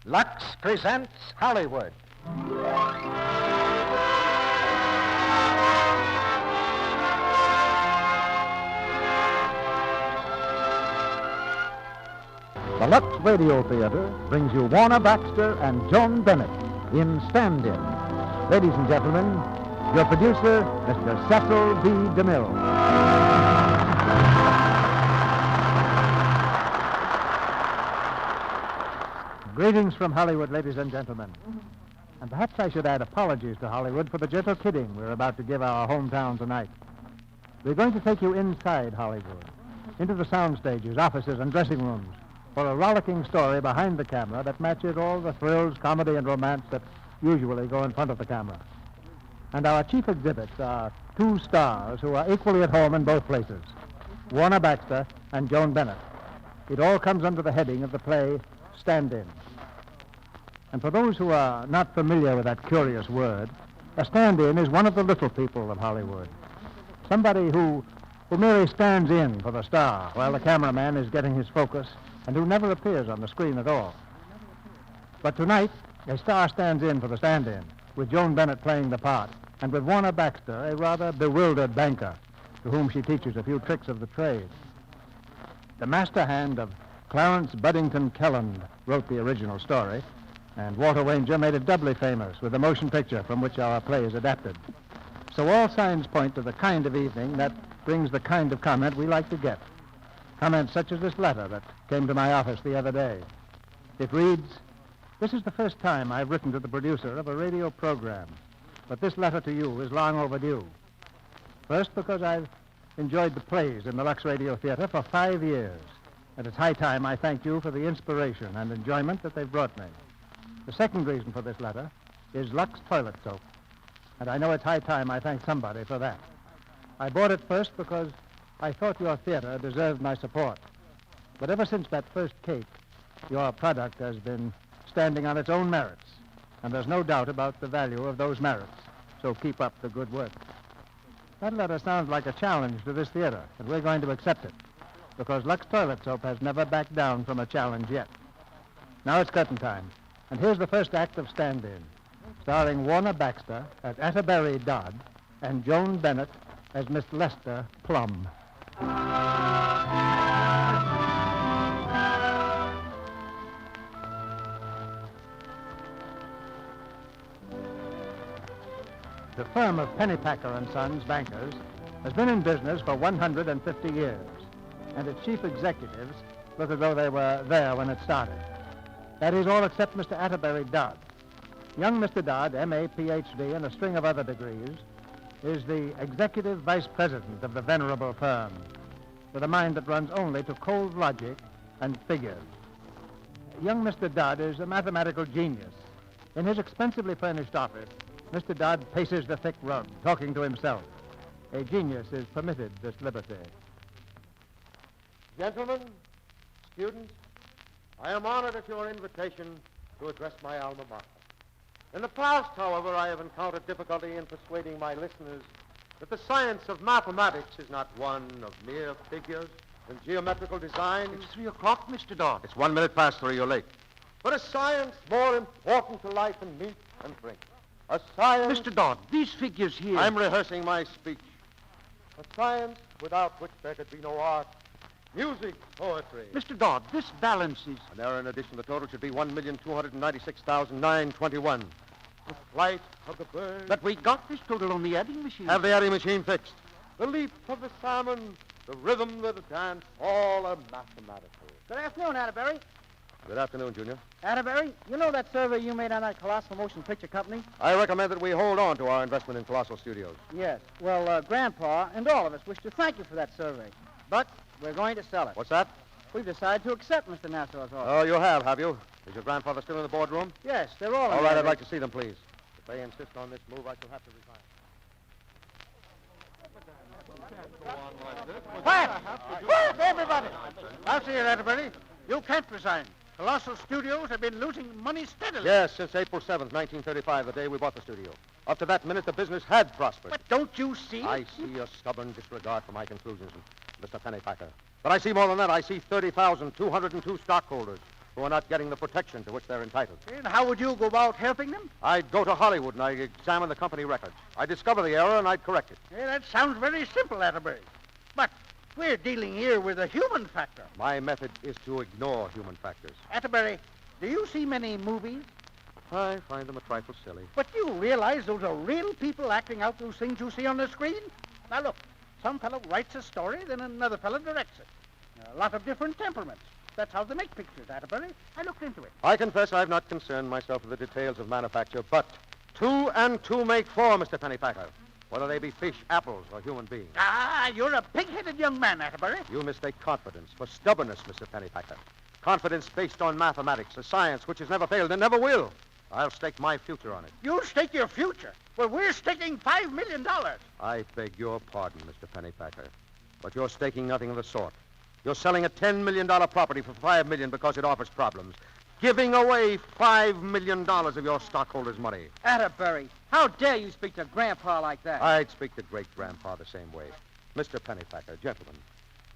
Lux presents Hollywood. The Lux Radio Theatre brings you Warner Baxter and Joan Bennett in Stand-In. Ladies and gentlemen, your producer, Mr. Cecil B. DeMille. Greetings from Hollywood, ladies and gentlemen. And perhaps I should add apologies to Hollywood for the gentle kidding we're about to give our hometown tonight. We're going to take you inside Hollywood, into the sound stages, offices, and dressing rooms, for a rollicking story behind the camera that matches all the thrills, comedy, and romance that usually go in front of the camera. And our chief exhibits are two stars who are equally at home in both places, Warner Baxter and Joan Bennett. It all comes under the heading of the play Stand-In. And for those who are not familiar with that curious word, a stand-in is one of the little people of Hollywood. Somebody who merely stands in for the star while the cameraman is getting his focus and who never appears on the screen at all. But tonight, a star stands in for the stand-in, with Joan Bennett playing the part, and with Warner Baxter, a rather bewildered banker, to whom she teaches a few tricks of the trade. The master hand of Clarence Buddington Kelland wrote the original story, and Walter Wanger made it doubly famous with the motion picture from which our play is adapted. So all signs point to the kind of evening that brings the kind of comment we like to get. Comments such as this letter that came to my office the other day. It reads, "This is the first time I've written to the producer of a radio program, but this letter to you is long overdue. First, because I've enjoyed the plays in the Lux Radio Theatre for 5 years, and it's high time I thank you for the inspiration and enjoyment that they've brought me. The second reason for this letter is Lux toilet soap, and I know it's high time I thank somebody for that. I bought it first because I thought your theater deserved my support. But ever since that first cake, your product has been standing on its own merits, and there's no doubt about the value of those merits, so keep up the good work." That letter sounds like a challenge to this theater, and we're going to accept it, because Lux toilet soap has never backed down from a challenge yet. Now it's curtain time. And here's the first act of Stand-In, starring Warner Baxter as Atterbury Dodd and Joan Bennett as Miss Lester Plum. The firm of Pennypacker and Sons, bankers, has been in business for 150 years, and its chief executives look as though they were there when it started. That is, all except Mr. Atterbury Dodd. Young Mr. Dodd, M.A., Ph.D., and a string of other degrees, is the executive vice president of the venerable firm, with a mind that runs only to cold logic and figures. Young Mr. Dodd is a mathematical genius. In his expensively furnished office, Mr. Dodd paces the thick rug, talking to himself. A genius is permitted this liberty. Gentlemen, students, I am honored at your invitation to address my alma mater. In the past, however, I have encountered difficulty in persuading my listeners that the science of mathematics is not one of mere figures and geometrical designs. It's 3 o'clock, Mr. Dodd. It's 1 minute past 3, you're late. But a science more important to life than meat and drink. A science... Mr. Dodd, these figures here... I'm rehearsing my speech. A science without which there could be no art, music, poetry. Mr. Dodd, this balance is... An error in addition, the total should be 1,296,921. The flight of the bird. But we got this total on the adding machine. Have the adding machine fixed. The leap of the salmon, the rhythm of the dance, all are mathematical. Good afternoon, Atterbury. Good afternoon, Junior. Atterbury, you know that survey you made on that colossal motion picture company? I recommend that we hold on to our investment in Colossal Studios. Yes. Well, Grandpa and all of us wish to thank you for that survey. But we're going to sell it. What's that? We've decided to accept Mr. Nassau's offer. Oh, you have you? Is your grandfather still in the boardroom? Yes, they're all in All right, there. I'd like to see them, please. If they insist on this move, I shall have to resign. Quiet! Quiet, everybody! I'll see you, Atterbury. You can't resign. Colossal Studios have been losing money steadily. Yes, since April 7th, 1935, the day we bought the studio. Up to that minute, the business had prospered. But don't you see? I see a stubborn disregard for my conclusions, Mr. Pennypacker. But I see more than that. I see 30,202 stockholders who are not getting the protection to which they're entitled. And how would you go about helping them? I'd go to Hollywood and I'd examine the company records. I'd discover the error and I'd correct it. Yeah, that sounds very simple, Atterbury. But we're dealing here with a human factor. My method is to ignore human factors. Atterbury, do you see many movies? I find them a trifle silly. But you realize those are real people acting out those things you see on the screen? Now, look, some fellow writes a story, then another fellow directs it. A lot of different temperaments. That's how they make pictures, Atterbury. I looked into it. I confess I've not concerned myself with the details of manufacture, but 2 and 2 make 4, Mr. Pennypacker, whether they be fish, apples, or human beings. Ah, you're a pig-headed young man, Atterbury. You mistake confidence for stubbornness, Mr. Pennypacker. Confidence based on mathematics, a science which has never failed and never will. I'll stake my future on it. You'll stake your future? Well, we're staking $5 million. I beg your pardon, Mr. Pennypacker, but you're staking nothing of the sort. You're selling a $10 million property for $5 million because it offers problems. Giving away $5 million of your stockholders' money. Atterbury, how dare you speak to Grandpa like that? I'd speak to great-grandpa the same way. Mr. Pennypacker, gentlemen,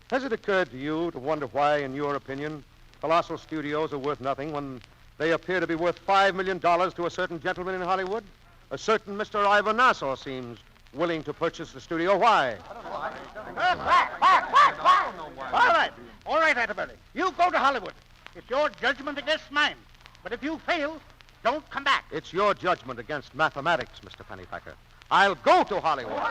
has it occurred to you to wonder why, in your opinion, colossal studios are worth nothing when they appear to be worth $5 million to a certain gentleman in Hollywood? A certain Mr. Ivan Nassau seems willing to purchase the studio. Why? All right, Atterbury. You go to Hollywood. It's your judgment against mine. But if you fail, don't come back. It's your judgment against mathematics, Mr. Pennypacker. I'll go to Hollywood.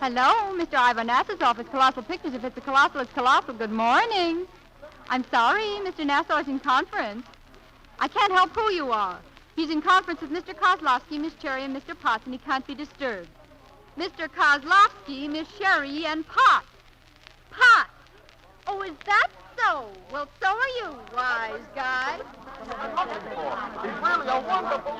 Hello, Mr. Ivan Nassau's office, Colossal Pictures. If it's a colossal, it's colossal. Good morning. I'm sorry, Mr. Nassau is in conference. I can't help who you are. He's in conference with Mr. Kozlowski, Miss Cherry, and Mr. Potts, and he can't be disturbed. Mr. Kozlowski, Miss Sherry, and Potts. Potts! Oh, is that so? Well, so are you, wise guy. He's really a wonderful...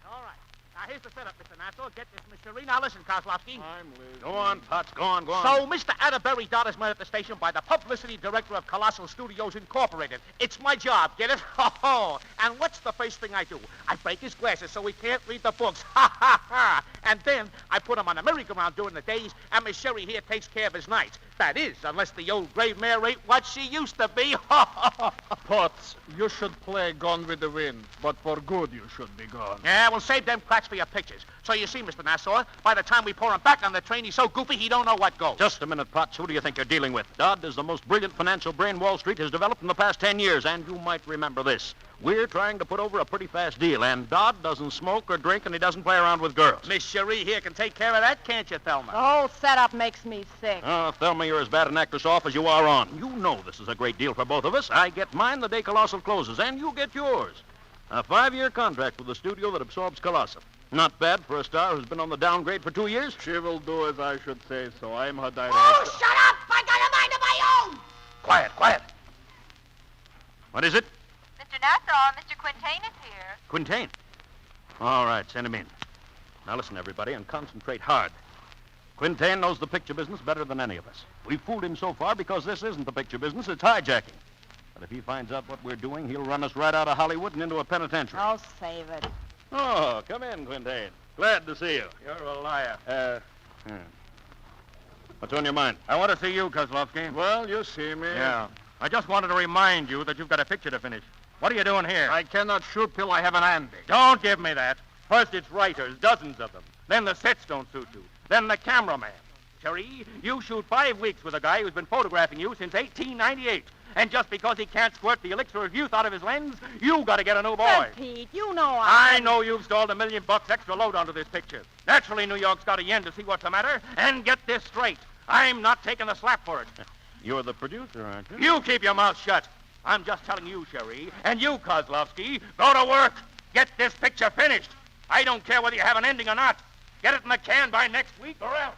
All right. Now, here's the setup, Mr. Nassau. Get this, Miss Sherry. Now, listen, Kozlowski. I'm Liz. Go on, Potts. Go on. So, Mr. Atterbury Dodd is met at the station by the publicity director of Colossal Studios Incorporated. It's my job, get it? Oh, and what's the first thing I do? I break his glasses so he can't read the books. Ha, ha, ha. And then I put him on a merry-go-round during the days, and Miss Sherry here takes care of his nights. That is, unless the old gray mare ain't what she used to be. Potts, you should play Gone with the Wind, but for good you should be gone. Yeah, we'll save them cracks for your pictures. So you see, Mr. Nassau, by the time we pour him back on the train, he's so goofy he don't know what goes. Just a minute, Potts. Who do you think you're dealing with? Dodd is the most brilliant financial brain Wall Street has developed in the past 10 years, and you might remember this. We're trying to put over a pretty fast deal, and Dodd doesn't smoke or drink, and he doesn't play around with girls. Miss Cherie here can take care of that, can't you, Thelma? The whole setup makes me sick. Oh, Thelma, you're as bad an actress off as you are on. You know this is a great deal for both of us. I get mine the day Colossal closes, and you get yours. A 5-year contract with the studio that absorbs Colossal. Not bad for a star who's been on the downgrade for 2 years. She will do as I should say, so I'm her director. Oh, shut up! I got a mind of my own! Quiet. What is it? Mr. Nassau, Mr. Quintain is here. Quintain. All right, send him in. Now listen, everybody, and concentrate hard. Quintain knows the picture business better than any of us. We've fooled him so far because this isn't the picture business, it's hijacking. But if he finds out what we're doing, he'll run us right out of Hollywood and into a penitentiary. Oh, save it. Oh, come in, Quintain. Glad to see you. You're a liar. What's on your mind? I want to see you, Kozlowski. Well, you see me. Yeah. I just wanted to remind you that you've got a picture to finish. What are you doing here? I cannot shoot till I have an Andy. Don't give me that. First it's writers, dozens of them. Then the sets don't suit you. Then the cameraman. Cherie, you shoot 5 weeks with a guy who's been photographing you since 1898. And just because he can't squirt the elixir of youth out of his lens, you got to get a new boy. But, Pete, you know I know you've stalled $1 million extra load onto this picture. Naturally, New York's got a yen to see what's the matter. And get this straight. I'm not taking the slap for it. You're the producer, aren't you? You keep your mouth shut. I'm just telling you, Cherie, and you, Kozlowski, go to work. Get this picture finished. I don't care whether you have an ending or not. Get it in the can by next week or else.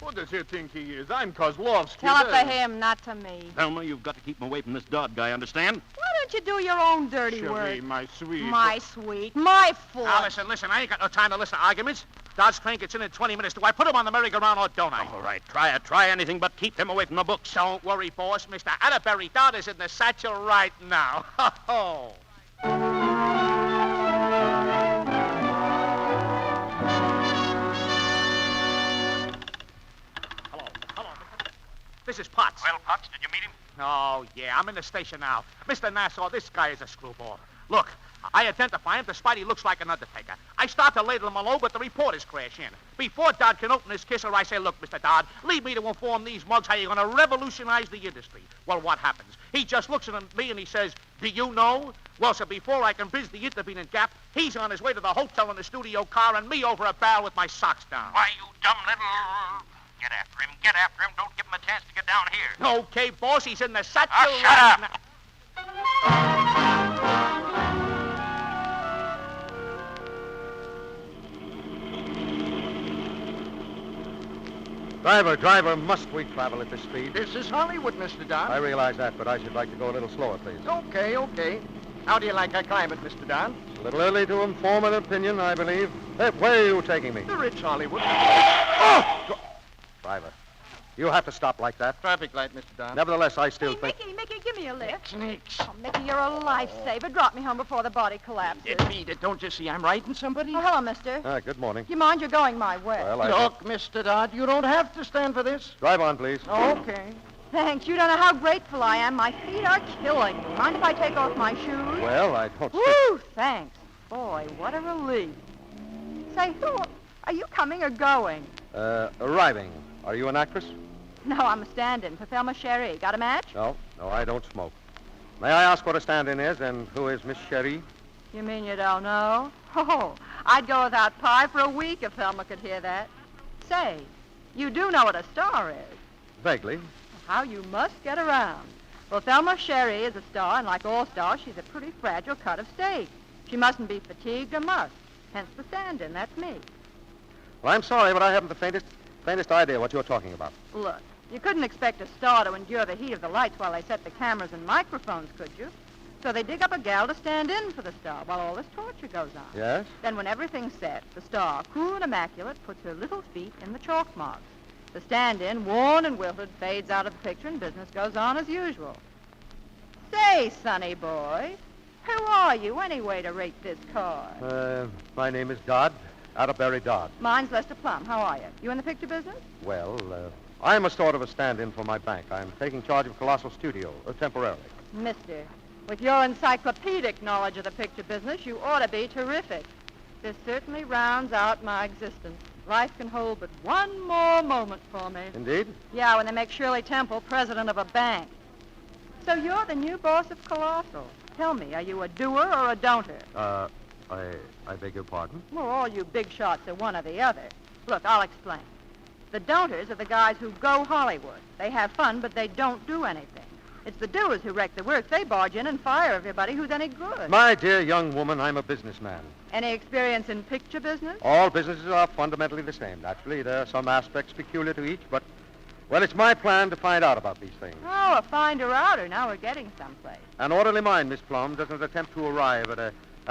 What does he think he is? I'm Kozlovsky. Tell it to him, not to me. Thelma, you've got to keep him away from this Dodd guy, understand? Why don't you do your own dirty Cherie, work? my sweet. My sweet, my fool. Now, listen. I ain't got no time to listen to arguments. Dodd's train gets in 20 minutes. Do I put him on the merry-go-round or don't I? All right, try anything but keep him away from the books. Don't worry, boss. Mr. Atterbury Dodd is in the satchel right now. Ho, ho. Well, Potts, did you meet him? Oh, yeah. I'm in the station now. Mr. Nassau, this guy is a screwball. Look, I identify him despite he looks like an undertaker. I start to ladle him all over, but the reporters crash in. Before Dodd can open his kisser, I say, look, Mr. Dodd, leave me to inform these mugs how you're going to revolutionize the industry. Well, what happens? He just looks at me and he says, do you know? Well, so before I can biz the intervening gap, he's on his way to the hotel in the studio car and me over a barrel with my socks down. Why, you dumb little... Get after him. Get after him. Don't give him a chance to get down here. Okay, boss, he's in the satchel. Oh, shut up. Driver, must we travel at this speed? This is Hollywood, Mr. Don. I realize that, but I should like to go a little slower, please. Okay. How do you like our climate, Mr. Don? A little early to inform an opinion, I believe. Hey, where are you taking me? The rich Hollywood. Oh! Driver, you have to stop like that. Traffic light, Mr. Don. Nevertheless, I still think... Mickey, give me a lift. Snakes. Oh, Mickey, you're a lifesaver. Drop me home before the body collapses. Beat it. Don't you see I'm riding somebody? Oh, hello, mister. Good morning. You mind you're going my way? Well, Look, Mr. Dodd, you don't have to stand for this. Drive on, please. Okay. Thanks. You don't know how grateful I am. My feet are killing me. Mind if I take off my shoes? Well, I don't... Woo, thanks. Boy, what a relief. Say, are you coming or going? Arriving. Are you an actress? No, I'm a stand-in for Thelma Sherry. Got a match? No, I don't smoke. May I ask what a stand-in is, and who is Miss Sherry? You mean you don't know? Oh, I'd go without pie for a week if Thelma could hear that. Say, you do know what a star is. Vaguely. How you must get around. Well, Thelma Sherry is a star, and like all stars, she's a pretty fragile cut of steak. She mustn't be fatigued or mussed. Hence the stand-in. That's me. Well, I'm sorry, but I haven't the faintest idea what you're talking about. Look, you couldn't expect a star to endure the heat of the lights while they set the cameras and microphones, could you? So they dig up a gal to stand in for the star while all this torture goes on. Yes? Then when everything's set, the star, cool and immaculate, puts her little feet in the chalk marks. The stand-in, worn and wilted, fades out of the picture and business goes on as usual. Say, sonny boy, who are you anyway to rate this card? My name is Dodd. Atterbury Dodd. Mine's Lester Plum. How are you? You in the picture business? Well, I'm a sort of a stand-in for my bank. I'm taking charge of Colossal Studio, temporarily. Mister, with your encyclopedic knowledge of the picture business, you ought to be terrific. This certainly rounds out my existence. Life can hold but one more moment for me. Indeed? Yeah, when they make Shirley Temple president of a bank. So you're the new boss of Colossal. Tell me, are you a doer or a don'ter? I beg your pardon? Well, all you big shots are one or the other. Look, I'll explain. The don'ters are the guys who go Hollywood. They have fun, but they don't do anything. It's the doers who wreck the work. They barge in and fire everybody who's any good. My dear young woman, I'm a businessman. Any experience in picture business? All businesses are fundamentally the same. Naturally, there are some aspects peculiar to each, but, well, it's my plan to find out about these things. Oh, a finder-outer. Now we're getting someplace. An orderly mind, Miss Plum, doesn't attempt to arrive at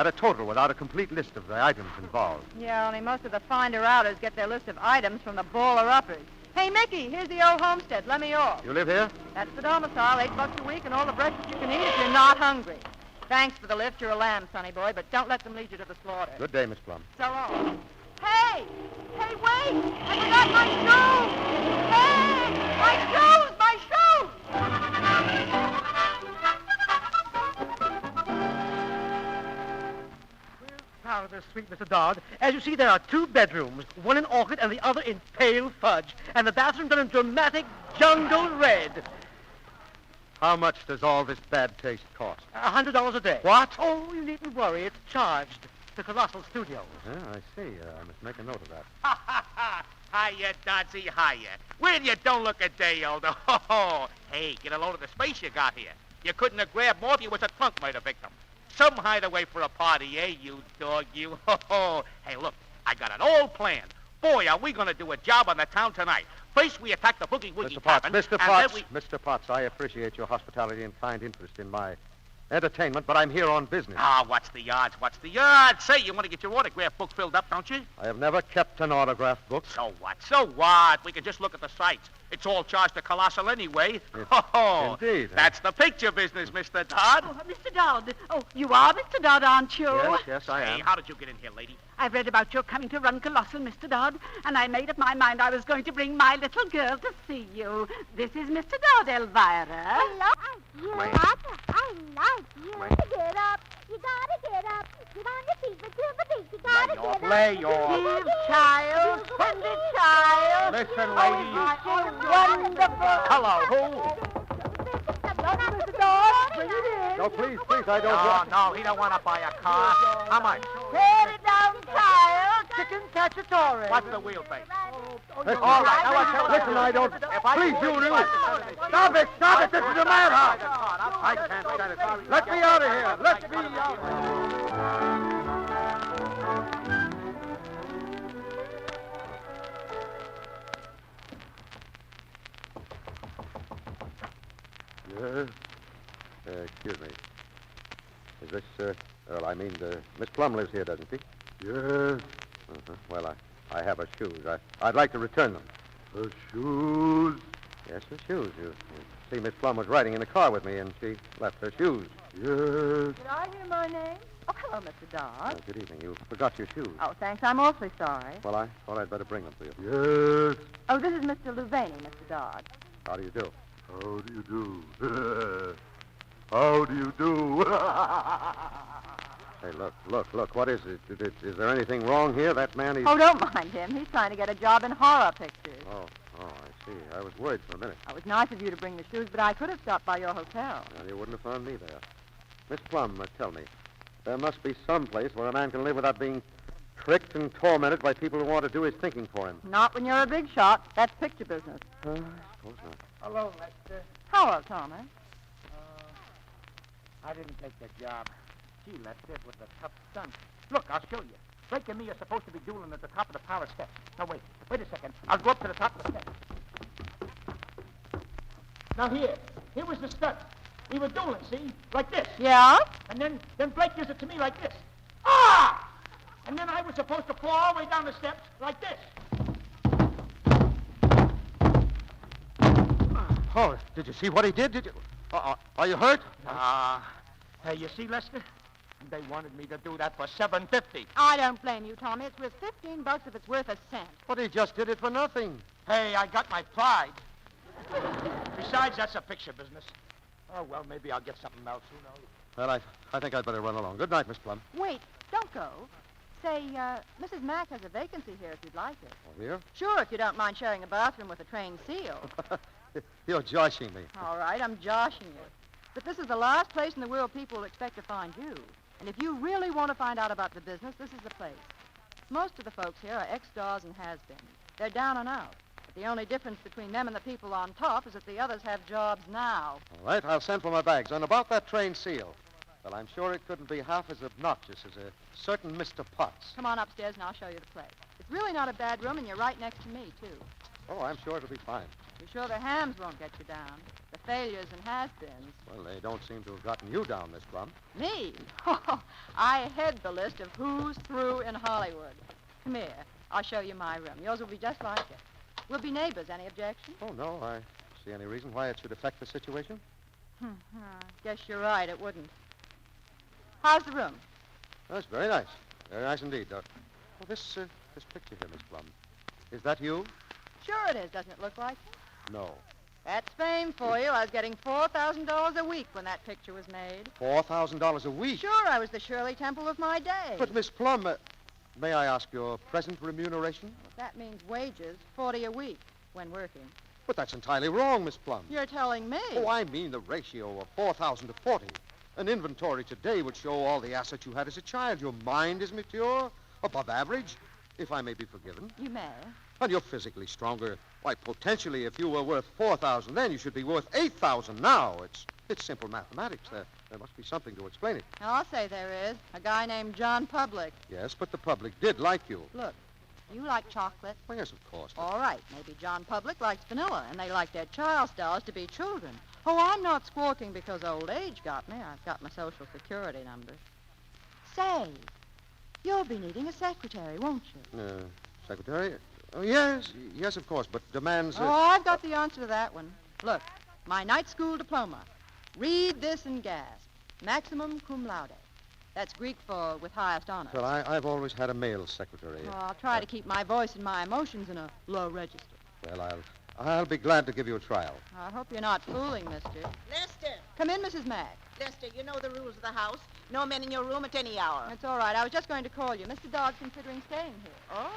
a total without a complete list of the items involved. Yeah, only most of the finder-outers get their list of items from the baller-uppers. Hey, Mickey, here's the old homestead. Let me off. You live here? That's the domicile, $8 a week, and all the breakfast you can eat if you're not hungry. Thanks for the lift. You're a lamb, sonny boy, but don't let them lead you to the slaughter. Good day, Miss Plum. So long. Hey! Hey, wait! I forgot my shoes! Hey! My shoes! My shoes! Now, this sweet Mr. Dodd. As you see, there are 2 bedrooms, one in orchid and the other in pale fudge, and the bathroom done in dramatic jungle red. How much does all this bad taste cost? $100 a day. What? Oh, you needn't worry. It's charged to Colossal Studios. I see. I must make a note of that. Ha, ha, ha. Hiya, Dodsy, hiya. Well, you don't look a day older. Ho, ho. Hey, get a load of the space you got here. You couldn't have grabbed more if you was a trunk murder victim. Some hideaway for a party, eh, you dog, you? Ho, ho. Hey, look, I got it all planned. Boy, are we going to do a job on the town tonight. First, we attack the Boogie Woogie Tavern. Mr. Potts, I appreciate your hospitality and kind interest in my entertainment, but I'm here on business. What's the odds? What's the odds? Say, you want to get your autograph book filled up, don't you? I have never kept an autograph book. So what? So what? We can just look at the sights. It's all charged to Colossal anyway. Indeed. That's the picture business, Mr. Dodd. Oh, Mr. Dodd. Oh, you are Mr. Dodd, aren't you? Yes, I am. Hey, how did you get in here, lady? I've read about your coming to run Colossal, Mr. Dodd, and I made up my mind I was going to bring my little girl to see you. This is Mr. Dodd, Elvira. I like you. I like you. Get up. You gotta get up. Get on your feet, but to the beat. You gotta get up. Lay off. Dear child, tender child. Listen, Oh, wonderful. Hello, who? Mr. Dodd, bring it in. No, please, I don't want... No, he don't want to buy a car. How much? Tear it down, child. Chicken cacciatore. What's the wheelbase? Listen, All right, now I tell you. listen, I don't... If I Please, can you afford do. it, Stop it, this is a madhouse. I can't stand it. Let me out of here. Let me out. Yes? Excuse me. Is this, Miss Plum lives here, doesn't she? Yes. Well, I have her shoes. I'd like to return them. Her shoes? Yes, her shoes. You see, Miss Plum was riding in the car with me, and she left her shoes. Yes. Did I hear my name? Oh, hello, Mr. Dodd. Good evening. You forgot your shoes. Oh, thanks. I'm awfully sorry. Well, I thought I'd better bring them to you. Yes. Oh, this is Mr. Louvaney, Mr. Dodd. How do you do? How do you do? How do you do? Hey, look. What is it? Is there anything wrong here? That man, he's... Oh, don't mind him. He's trying to get a job in horror pictures. Oh, I see. I was worried for a minute. It was nice of you to bring the shoes, but I could have stopped by your hotel. Well, you wouldn't have found me there. Miss Plum, tell me, there must be some place where a man can live without being tricked and tormented by people who want to do his thinking for him. Not when you're a big shot. That's picture business. I suppose not. Hello, Lester. Hello, Thomas. I didn't take that job. Gee, Lester, it was a tough stunt. Look, I'll show you. Blake and me are supposed to be dueling at the top of the palace steps. Now, wait a second. I'll go up to the top of the steps. Now, here was the stunt. We were dueling, see? Like this. Yeah? And then Blake gives it to me like this. Ah! And then I was supposed to fall all the way down the steps like this. Oh, did you see what he did? Did you? Are you hurt? Hey, you see, Lester? They wanted me to do that for $7.50. I don't blame you, Tommy. It's worth $15 if it's worth a cent. But he just did it for nothing. Hey, I got my pride. Besides, that's a picture business. Oh, well, maybe I'll get something else. Who knows? Well, I think I'd better run along. Good night, Miss Plum. Wait, don't go. Say, Mrs. Mack has a vacancy here if you'd like it. Oh, here? Sure, if you don't mind sharing a bathroom with a trained seal. You're joshing me. All right, I'm joshing you. But this is the last place in the world people will expect to find you. And if you really want to find out about the business, this is the place. Most of the folks here are ex-stars and has-beens. They're down and out. But the only difference between them and the people on top is that the others have jobs now. All right, I'll send for my bags. And about that trained seal, well, I'm sure it couldn't be half as obnoxious as a certain Mr. Potts. Come on upstairs and I'll show you the place. It's really not a bad room, and you're right next to me, too. Oh, I'm sure it'll be fine. You're sure the hams won't get you down? The failures and has-beens. Well, they don't seem to have gotten you down, Miss Plum. Me? Oh, I head the list of who's through in Hollywood. Come here. I'll show you my room. Yours will be just like it. We'll be neighbors. Any objection? Oh, no. I see any reason why it should affect the situation. Guess you're right. It wouldn't. How's the room? That's very nice. Very nice indeed. Well, this picture here, Miss Plum, is that you? Sure it is. Doesn't it look like it? No. That's fame for you. I was getting $4,000 a week when that picture was made. $4,000 a week? Sure, I was the Shirley Temple of my day. But, Miss Plum, may I ask your present remuneration? That means wages, $40 a week when working. But that's entirely wrong, Miss Plum. You're telling me. Oh, I mean the ratio of 4,000 to 40. An inventory today would show all the assets you had as a child. Your mind is mature, above average, if I may be forgiven. You may. And you're physically stronger. Why, potentially, if you were worth 4,000 then, you should be worth 8,000 now. It's simple mathematics. There must be something to explain it. I'll say there is. A guy named John Public. Yes, but the public did like you. Look, you like chocolate? Well, yes, of course. All right. Maybe John Public likes vanilla, and they like their child stars to be children. Oh, I'm not squawking because old age got me. I've got my Social Security number. Say, you'll be needing a secretary, won't you? Secretary? Yes, of course, but demands... Oh, I've got the answer to that one. Look, my night school diploma. Read this and gasp. Maximum cum laude. That's Greek for with highest honors. Well, I've always had a male secretary. Oh, I'll try to keep my voice and my emotions in a low register. Well, I'll be glad to give you a trial. I hope you're not fooling, mister. Lester. Come in, Mrs. Mack. Lester, you know the rules of the house. No men in your room at any hour. It's all right. I was just going to call you. Mr. Dodd's considering staying here. Oh.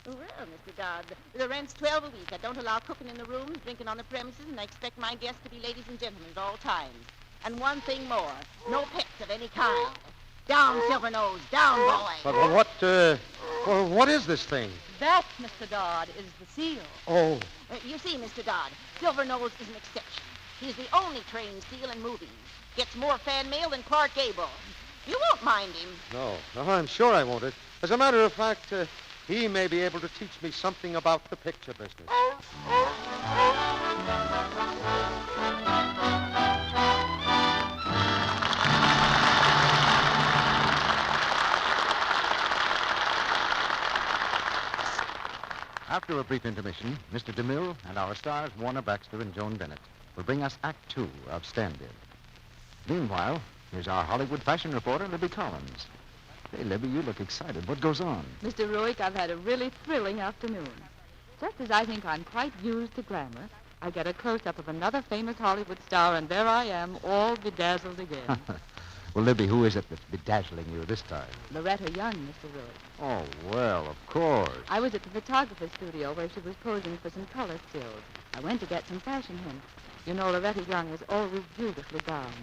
Well, Mr. Dodd, the rent's $12 a week. I don't allow cooking in the rooms, drinking on the premises, and I expect my guests to be ladies and gentlemen at all times. And one thing more, no pets of any kind. Down, Silvernose, down, boy. But what is this thing? That, Mr. Dodd, is the seal. Oh. You see, Mr. Dodd, Silvernose is an exception. He's the only trained seal in movies. Gets more fan mail than Clark Gable. You won't mind him. No, I'm sure I won't. As a matter of fact, he may be able to teach me something about the picture business. After a brief intermission, Mr. DeMille and our stars, Warner Baxter and Joan Bennett, will bring us Act 2 of Stand-In. Meanwhile, here's our Hollywood fashion reporter, Libby Collins. Hey, Libby, you look excited. What goes on? Mr. Ruick, I've had a really thrilling afternoon. Just as I think I'm quite used to glamour, I get a close-up of another famous Hollywood star, and there I am, all bedazzled again. Well, Libby, who is it that's bedazzling you this time? Loretta Young, Mr. Ruick. Oh, well, of course. I was at the photographer's studio where she was posing for some color stills. I went to get some fashion hints. You know, Loretta Young is always beautifully gowned.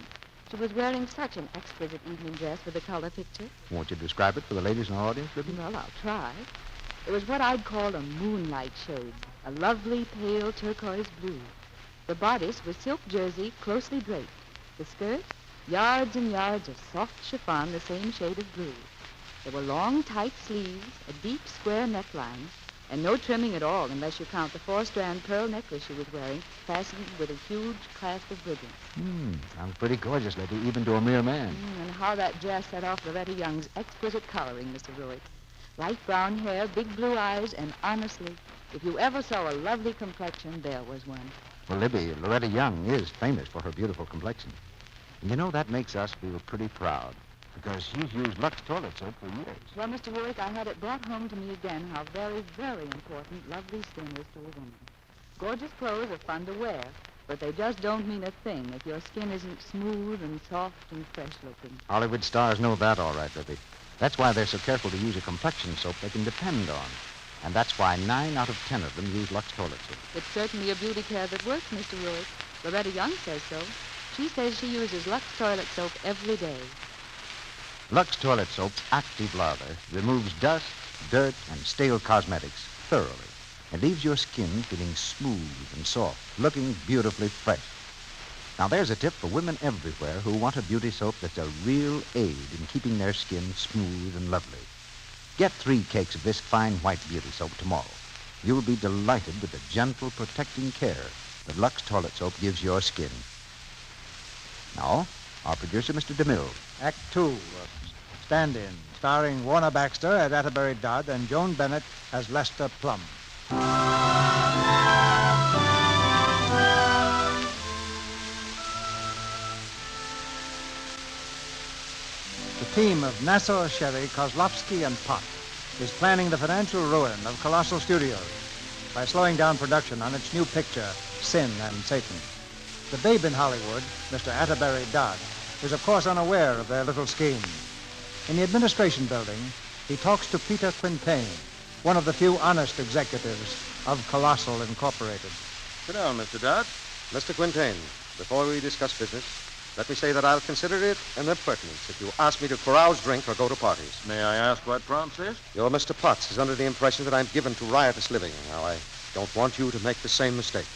She was wearing such an exquisite evening dress for the color picture. Won't you describe it for the ladies in our audience, Libby? Well, I'll try. It was what I'd call a moonlight shade, a lovely pale turquoise blue. The bodice was silk jersey, closely draped. The skirt, yards and yards of soft chiffon, the same shade of blue. There were long, tight sleeves, a deep, square neckline, and no trimming at all unless you count the 4-strand pearl necklace she was wearing, fastened with a huge clasp of brilliants. Sounds pretty gorgeous, Libby, even to a mere man. And how that dress set off Loretta Young's exquisite coloring, Mr. Ruick. Light brown hair, big blue eyes, and honestly, if you ever saw a lovely complexion, there was one. Well, Libby, Loretta Young is famous for her beautiful complexion. And you know, that makes us feel pretty proud, because she's used Lux toilet soap for years. Well, Mr. Ruick, I had it brought home to me again how very, very important lovely skin is to a woman. Gorgeous clothes are fun to wear, but they just don't mean a thing if your skin isn't smooth and soft and fresh-looking. Hollywood stars know that all right, Libby. That's why they're so careful to use a complexion soap they can depend on. And that's why 9 out of 10 of them use Lux toilet soap. It's certainly a beauty care that works, Mr. Ruick. Loretta Young says so. She says she uses Lux toilet soap every day. Lux toilet soap's active lather removes dust, dirt, and stale cosmetics thoroughly and leaves your skin feeling smooth and soft, looking beautifully fresh. Now, there's a tip for women everywhere who want a beauty soap that's a real aid in keeping their skin smooth and lovely. Get 3 cakes of this fine white beauty soap tomorrow. You'll be delighted with the gentle, protecting care that Lux toilet soap gives your skin. Now, our producer, Mr. DeMille. Act 2 of Stand-In, starring Warner Baxter as Atterbury Dodd and Joan Bennett as Lester Plum. The team of Nassau, Sherry, Kozlowski, and Pott is planning the financial ruin of Colossal Studios by slowing down production on its new picture, Sin and Satan. The babe in Hollywood, Mr. Atterbury Dodd, is of course unaware of their little scheme. In the administration building, he talks to Peter Quintain, one of the few honest executives of Colossal Incorporated. Sit down, Mr. Dodd. Mr. Quintain, before we discuss business, let me say that I'll consider it an impertinence if you ask me to carouse, drink, or go to parties. May I ask what prompts this? Your Mr. Potts is under the impression that I'm given to riotous living. Now, I don't want you to make the same mistake.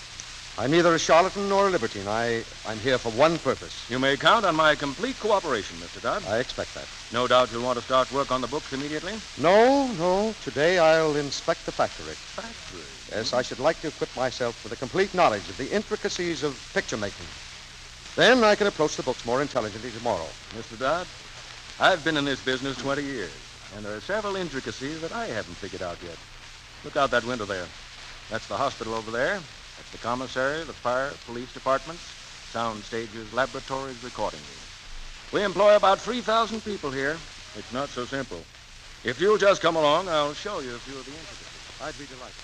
I'm neither a charlatan nor a libertine. I'm here for one purpose. You may count on my complete cooperation, Mr. Dodd. I expect that. No doubt you'll want to start work on the books immediately? No. Today I'll inspect the factory. Factory? Yes, I should like to equip myself with a complete knowledge of the intricacies of picture making. Then I can approach the books more intelligently tomorrow. Mr. Dodd, I've been in this business 20 years, and there are several intricacies that I haven't figured out yet. Look out that window there. That's the hospital over there. That's the commissary, the fire, police departments, sound stages, laboratories, recording rooms. We employ about 3,000 people here. It's not so simple. If you'll just come along, I'll show you a few of the intricacies. I'd be delighted.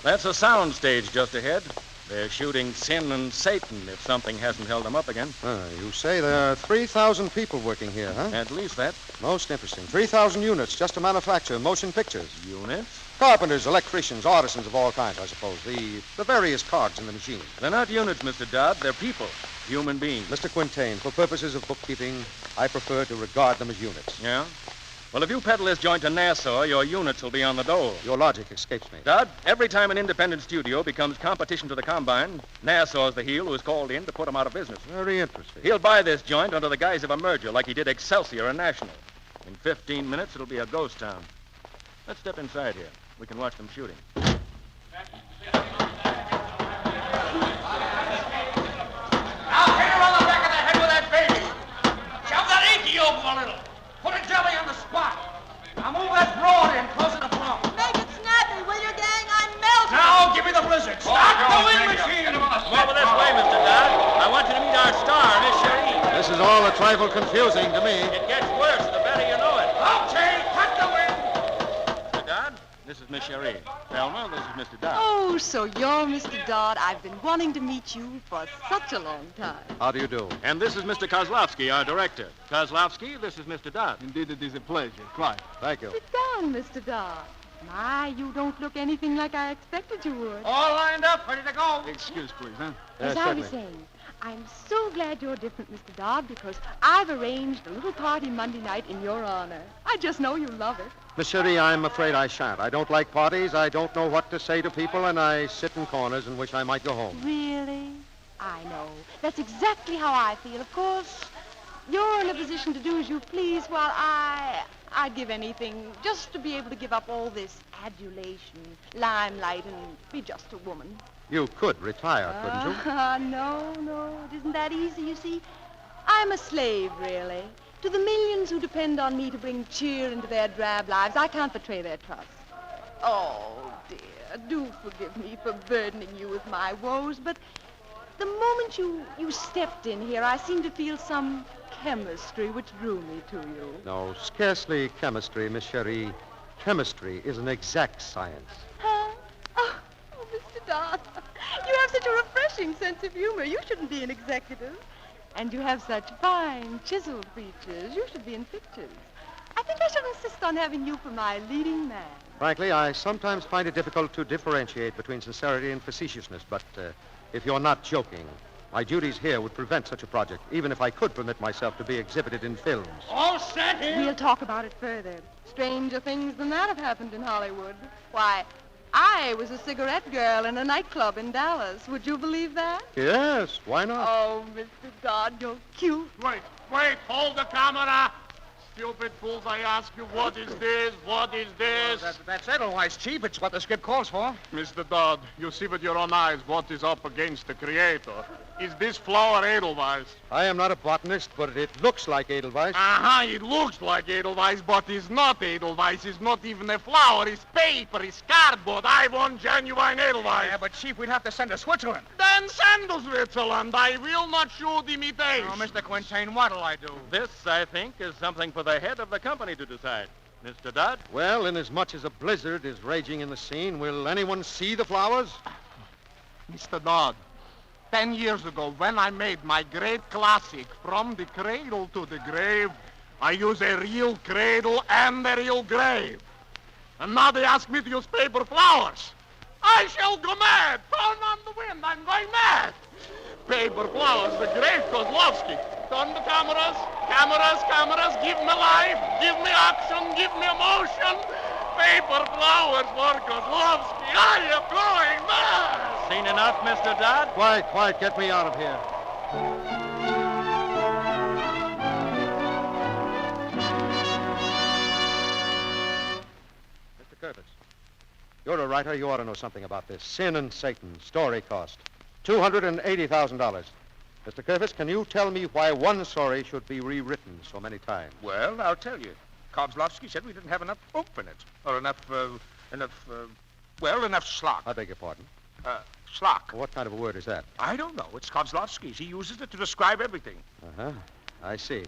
That's a sound stage just ahead. They're shooting Sin and Satan if something hasn't held them up again. You say there are 3,000 people working here, huh? At least that. Most interesting. 3,000 units just to manufacture motion pictures. Units? Carpenters, electricians, artisans of all kinds, I suppose. The various cogs in the machine. They're not units, Mr. Dodd. They're people. Human beings. Mr. Quintain, for purposes of bookkeeping, I prefer to regard them as units. Yeah? Well, if you peddle this joint to Nassau, your units will be on the dole. Your logic escapes me. Dodd, every time an independent studio becomes competition to the Combine, Nassau's the heel who is called in to put them out of business. Very interesting. He'll buy this joint under the guise of a merger, like he did Excelsior and National. In 15 minutes, it'll be a ghost town. Let's step inside here. We can watch them shooting. Now, hit her on the back of the head with that baby. Shove that inky over a little. Put a jelly on the spot. Now move that broad in closer to plumb. Make it snappy, will you, gang? I'm melting. Now give me the blizzard. Start the wind machine. Come over this way, Mr. Dodd. I want you to meet our star, Miss Cherie. This is all a trifle confusing to me. It gets worse the better you know it. Okay, cut the wind. Mr. Dodd, this is Miss Cherie. Thelma, this is Mr. Dodd. Oh, so you're Mr. Dodd. I've been wanting to meet you for such a long time. How do you do? And this is Mr. Kozlowski, our director. Kozlowski, this is Mr. Dodd. Indeed, it is a pleasure. Clive. Thank you. Sit down, Mr. Dodd. My, you don't look anything like I expected you would. All lined up, ready to go. Excuse, please, huh? As I was saying, I'm so glad you're different, Mr. Dodd, because I've arranged a little party Monday night in your honor. I just know you love it. Miss Cherie, I'm afraid I shan't. I don't like parties. I don't know what to say to people, and I sit in corners and wish I might go home. Really? I know. That's exactly how I feel. Of course, you're in a position to do as you please, while I'd give anything just to be able to give up all this adulation, limelight, and be just a woman. You could retire, couldn't you? No. It isn't that easy, you see. I'm a slave, really. To the millions who depend on me to bring cheer into their drab lives, I can't betray their trust. Oh, dear, do forgive me for burdening you with my woes, but the moment you stepped in here, I seemed to feel some chemistry which drew me to you. No, scarcely chemistry, Miss Cherie. Chemistry is an exact science. Huh? Oh, Mr. Dodd, you have such a refreshing sense of humor. You shouldn't be an executive. And you have such fine, chiseled features. You should be in pictures. I think I should insist on having you for my leading man. Frankly, I sometimes find it difficult to differentiate between sincerity and facetiousness, but if you're not joking, my duties here would prevent such a project, even if I could permit myself to be exhibited in films. All set here. We'll talk about it further. Stranger things than that have happened in Hollywood. Why, I was a cigarette girl in a nightclub in Dallas. Would you believe that? Yes, why not? Oh, Mr. Dodd, you're cute. Wait, hold the camera. Stupid fools, I ask you, what is this? What is this? That's Edelweiss, Chief. It's what the script calls for. Mr. Dodd, you see with your own eyes what is up against the Creator. Is this flower Edelweiss? I am not a botanist, but it looks like Edelweiss. It looks like Edelweiss, but it's not Edelweiss. It's not even a flower. It's paper. It's cardboard. I want genuine Edelweiss. Yeah, but, Chief, we'd have to send to Switzerland. Then send to Switzerland. I will not shoot imitation. Oh, Mr. Quintain, what'll I do? This, I think, is something for the head of the company to decide. Mr. Dodd? Well, inasmuch as a blizzard is raging in the scene, will anyone see the flowers? Mr. Dodd, 10 years ago, when I made my great classic, From the Cradle to the Grave, I used a real cradle and a real grave. And now they ask me to use paper flowers. I shall go mad. Turn on the wind. I'm going mad. Paper flowers, the great Kozlowski. Turn the cameras. Cameras. Give me life. Give me action. Give me emotion. Paper flowers for Kozlowski. I am going mad. Seen enough, Mr. Dodd? Quiet. Get me out of here. Mr. Curtis, you're a writer. You ought to know something about this. Sin and Satan. Story cost $280,000. Mr. Curtis, can you tell me why one story should be rewritten so many times? Well, I'll tell you. Kozlovsky said we didn't have enough oomph in it. Or enough slock. I beg your pardon? Slock. What kind of a word is that? I don't know. It's Kozlovsky's. He uses it to describe everything. Uh-huh. I see.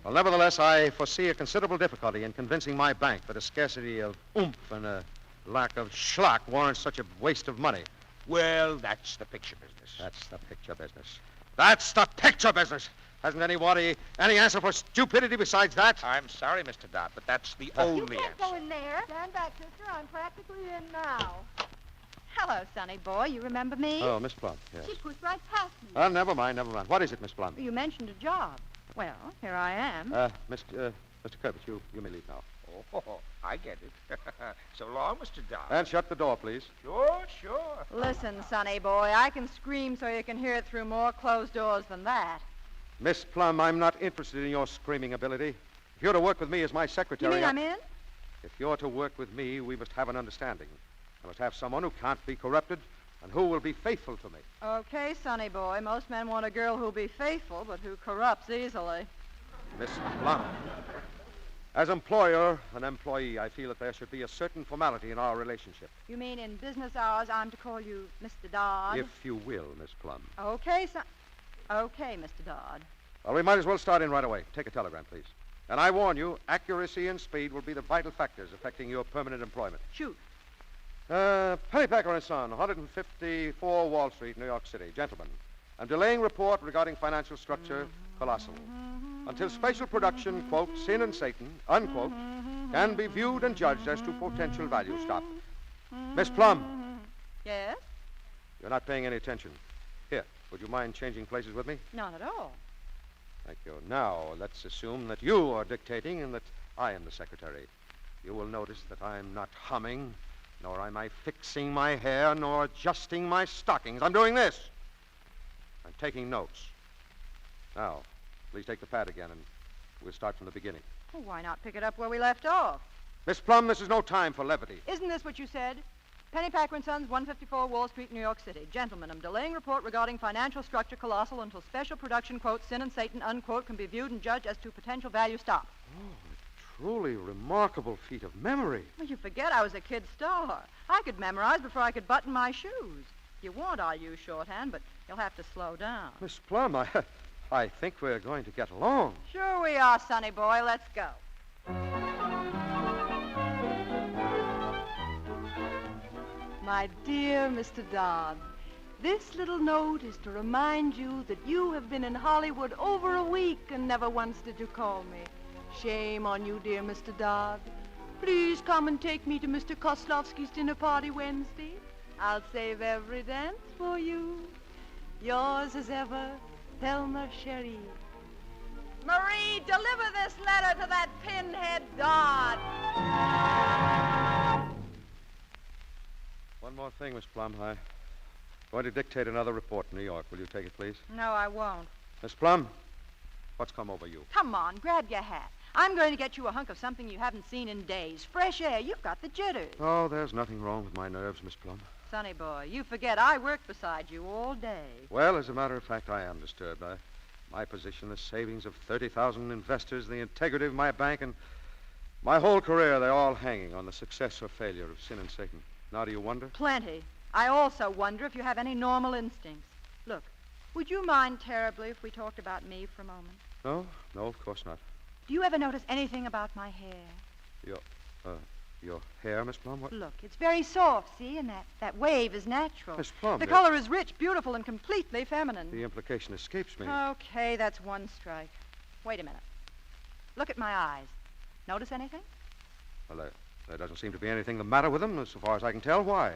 Well, nevertheless, I foresee a considerable difficulty in convincing my bank that a scarcity of oomph and a lack of schlock warrants such a waste of money. Well, that's the picture business. That's the picture business. That's the picture business! Hasn't anybody any answer for stupidity besides that? I'm sorry, Mr. Dodd, but that's the only answer. You can't go in there. Stand back, sister. I'm practically in now. Hello, Sonny boy. You remember me? Oh, Miss Plum, yes. She pushed right past me. Never mind. What is it, Miss Plum? You mentioned a job. Well, here I am. Mr. Curtis, you may leave now. Oh, I get it. So long, Mr. Dodd. And shut the door, please. Sure. Listen, Sonny boy, I can scream so you can hear it through more closed doors than that. Miss Plum, I'm not interested in your screaming ability. If you're to work with me as my secretary... You mean I'm in? If you're to work with me, we must have an understanding. I must have someone who can't be corrupted and who will be faithful to me. Okay, Sonny boy. Most men want a girl who'll be faithful, but who corrupts easily. Miss Plum, as employer and employee, I feel that there should be a certain formality in our relationship. You mean in business hours I'm to call you Mr. Dodd? If you will, Miss Plum. Okay, Okay, Mr. Dodd. Well, we might as well start in right away. Take a telegram, please. And I warn you, accuracy and speed will be the vital factors affecting your permanent employment. Shoot. Pennypacker & Son, 154 Wall Street, New York City. Gentlemen, I'm delaying report regarding financial structure, colossal. Until special production, quote, Sin and Satan, unquote, can be viewed and judged as to potential value. Stop. Miss Plum. Yes? You're not paying any attention. Here, would you mind changing places with me? Not at all. Thank you. Now, let's assume that you are dictating and that I am the secretary. You will notice that I'm not humming, nor am I fixing my hair, nor adjusting my stockings. I'm doing this. I'm taking notes. Now, please take the pad again, and we'll start from the beginning. Well, why not pick it up where we left off? Miss Plum, this is no time for levity. Isn't this what you said? Pennypacker & Sons, 154 Wall Street, New York City. Gentlemen, I'm delaying report regarding financial structure colossal until special production, quote, Sin and Satan, unquote, can be viewed and judged as to potential value. Stop. Oh, a truly remarkable feat of memory. Well, you forget I was a kid star. I could memorize before I could button my shoes. If you want, I'll use shorthand, but you'll have to slow down. Miss Plum, I think we're going to get along. Sure we are, Sonny boy. Let's go. My dear Mr. Dodd, this little note is to remind you that you have been in Hollywood over a week and never once did you call me. Shame on you, dear Mr. Dodd. Please come and take me to Mr. Kozlovsky's dinner party Wednesday. I'll save every dance for you. Yours as ever, Thelma Sherry. Marie, deliver this letter to that pinhead Dodd. One more thing, Miss Plum. I'm going to dictate another report in New York. Will you take it, please? No, I won't. Miss Plum, what's come over you? Come on, grab your hat. I'm going to get you a hunk of something you haven't seen in days. Fresh air. You've got the jitters. Oh, there's nothing wrong with my nerves, Miss Plum. Sonny boy, you forget I worked beside you all day. Well, as a matter of fact, I am disturbed. My position, the savings of 30,000 investors, the integrity of my bank, and my whole career, they're all hanging on the success or failure of Sin and Satan. Now, do you wonder? Plenty. I also wonder if you have any normal instincts. Look, would you mind terribly if we talked about me for a moment? No, of course not. Do you ever notice anything about my hair? Your hair, Miss Plum? What? Look, it's very soft, see? And that wave is natural. Miss Plum, the color is rich, beautiful, and completely feminine. The implication escapes me. Okay, that's one strike. Wait a minute. Look at my eyes. Notice anything? Well, there doesn't seem to be anything the matter with them, so far as I can tell. Why?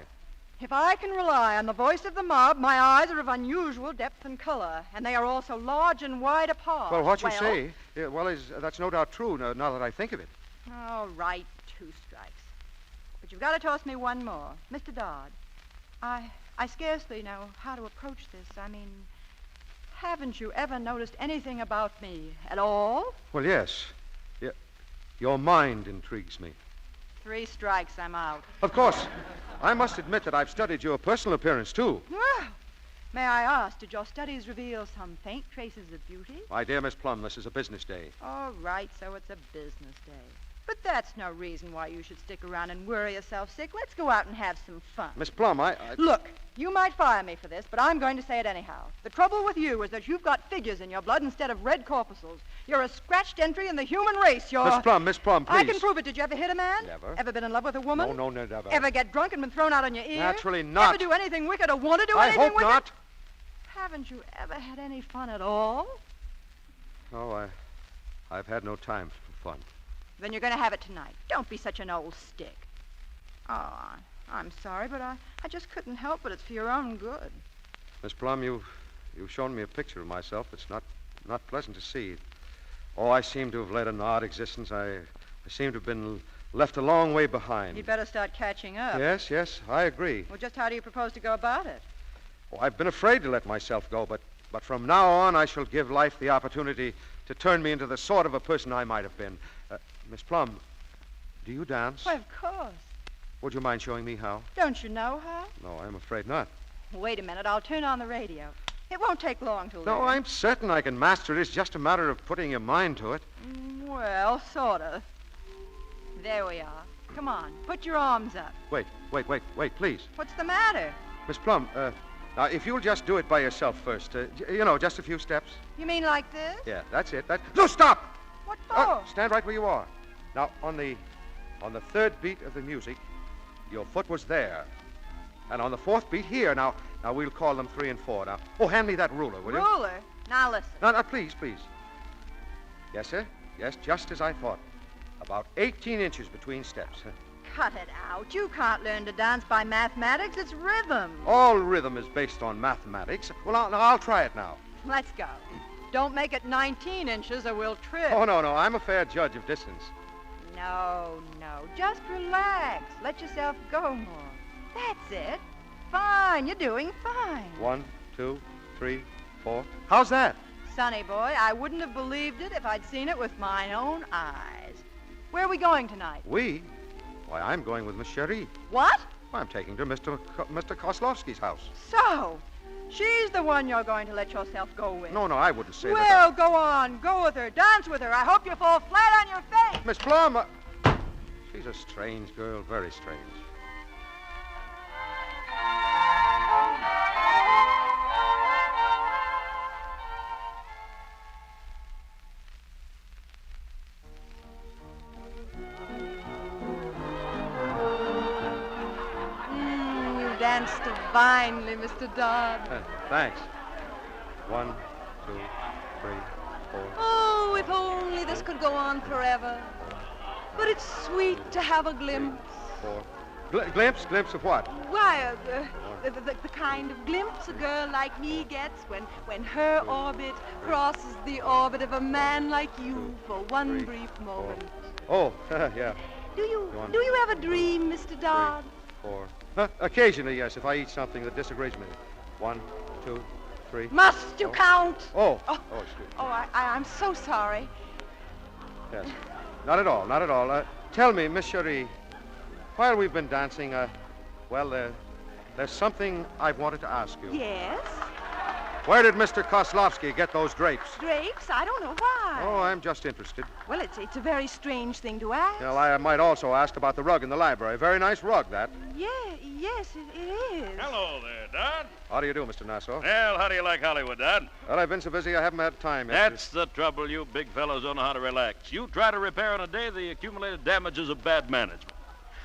If I can rely on the voice of the mob, my eyes are of unusual depth and color, and they are also large and wide apart. Well, what you say, that's no doubt true, now that I think of it. All right, 2 strikes. But you've got to toss me one more. Mr. Dodd, I scarcely know how to approach this. I mean, haven't you ever noticed anything about me at all? Well, yes. Your mind intrigues me. 3 strikes, I'm out. Of course. I must admit that I've studied your personal appearance, too. Well, May I ask, did your studies reveal some faint traces of beauty? My dear Miss Plum, this is a business day. All right, so it's a business day. But that's no reason why you should stick around and worry yourself sick. Let's go out and have some fun. Miss Plum, Look, you might fire me for this, but I'm going to say it anyhow. The trouble with you is that you've got figures in your blood instead of red corpuscles. You're a scratched entry in the human race. You're... Miss Plum, please. I can prove it. Did you ever hit a man? Never. Ever been in love with a woman? No, never. Ever get drunk and been thrown out on your ear? Naturally not. Ever do anything wicked or want to do anything wicked? I hope not. Haven't you ever had any fun at all? No, I've had no time for fun. Then you're going to have it tonight. Don't be such an old stick. Oh, I'm sorry, but I just couldn't help but it's for your own good. Miss Plum, you've shown me a picture of myself that's not pleasant to see. Oh, I seem to have led an odd existence. I seem to have been left a long way behind. You'd better start catching up. Yes, I agree. Well, just how do you propose to go about it? Oh, I've been afraid to let myself go, but from now on I shall give life the opportunity to turn me into the sort of a person I might have been. Miss Plum, do you dance? Why, of course. Would you mind showing me how? Don't you know how? No, I'm afraid not. Wait a minute. I'll turn on the radio. It won't take long to learn. No, I'm certain I can master it. It's just a matter of putting your mind to it. Well, sort of. There we are. Come on. Put your arms up. Wait, please. What's the matter? Miss Plum, now, if you'll just do it by yourself first, just a few steps. You mean like this? Yeah, that's it. No, stop! What for? Stand right where you are. Now, on the third beat of the music, your foot was there. And on the fourth beat here. Now we'll call them 3 and 4. Now, hand me that ruler, will you? Ruler? Now listen. No, please. Yes, sir. Yes, just as I thought. About 18 inches between steps. Cut it out. You can't learn to dance by mathematics. It's rhythm. All rhythm is based on mathematics. Well, I'll try it now. Let's go. Don't make it 19 inches or we'll trip. Oh, no. I'm a fair judge of distance. No. Just relax. Let yourself go more. That's it. Fine. You're doing fine. 1, 2, 3, 4. How's that? Sonny boy, I wouldn't have believed it if I'd seen it with my own eyes. Where are we going tonight? We? Why, I'm going with Miss Cherie. What? I'm taking her to Mr. Kozlovsky's house. So, she's the one you're going to let yourself go with. No, I wouldn't say that. Well, go on. Go with her. Dance with her. I hope you fall flat on your face. Miss Plum, she's a strange girl, very strange. Danced divinely, Mr. Dodd. Thanks. 1, 2, 3, 4. Oh, if only this could go on forever. But it's sweet to have a glimpse. 4. Glimpse? Glimpse of what? Why, the kind of glimpse a girl like me gets when her orbit crosses the orbit of a man like you for one brief moment. Oh, yeah. Do you ever dream, Mr. Dodd? 4. Occasionally, yes, if I eat something that disagrees with me. 1, 2, 3. Must you count? Oh, excuse me. Oh, I'm so sorry. Yes. Not at all. Tell me, Miss Cherie, while we've been dancing, there's something I've wanted to ask you. Yes? Where did Mr. Kozlovsky get those drapes? Drapes? I don't know why. Oh, I'm just interested. Well, it's a very strange thing to ask. Well, I might also ask about the rug in the library. Very nice rug, that. Yes, it is. Hello there, Dodd. How do you do, Mr. Nassau? Well, how do you like Hollywood, Dodd? Well, I've been so busy I haven't had time yet. That's the trouble. You big fellows don't know how to relax. You try to repair in a day the accumulated damages of bad management.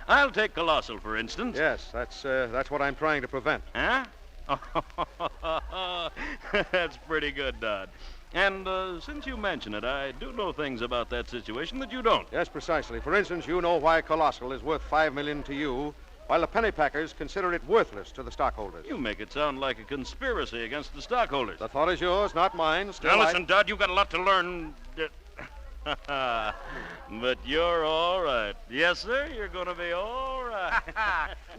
I'll take Colossal, for instance. Yes, that's what I'm trying to prevent. Huh? That's pretty good, Dodd. And since you mention it, I do know things about that situation that you don't. Yes, precisely. For instance, you know why Colossal is worth $5 million to you, while the pennypackers consider it worthless to the stockholders. You make it sound like a conspiracy against the stockholders. The thought is yours, not mine. Still, now listen, Dodd, you've got a lot to learn. But you're all right. Yes, sir, you're going to be all right.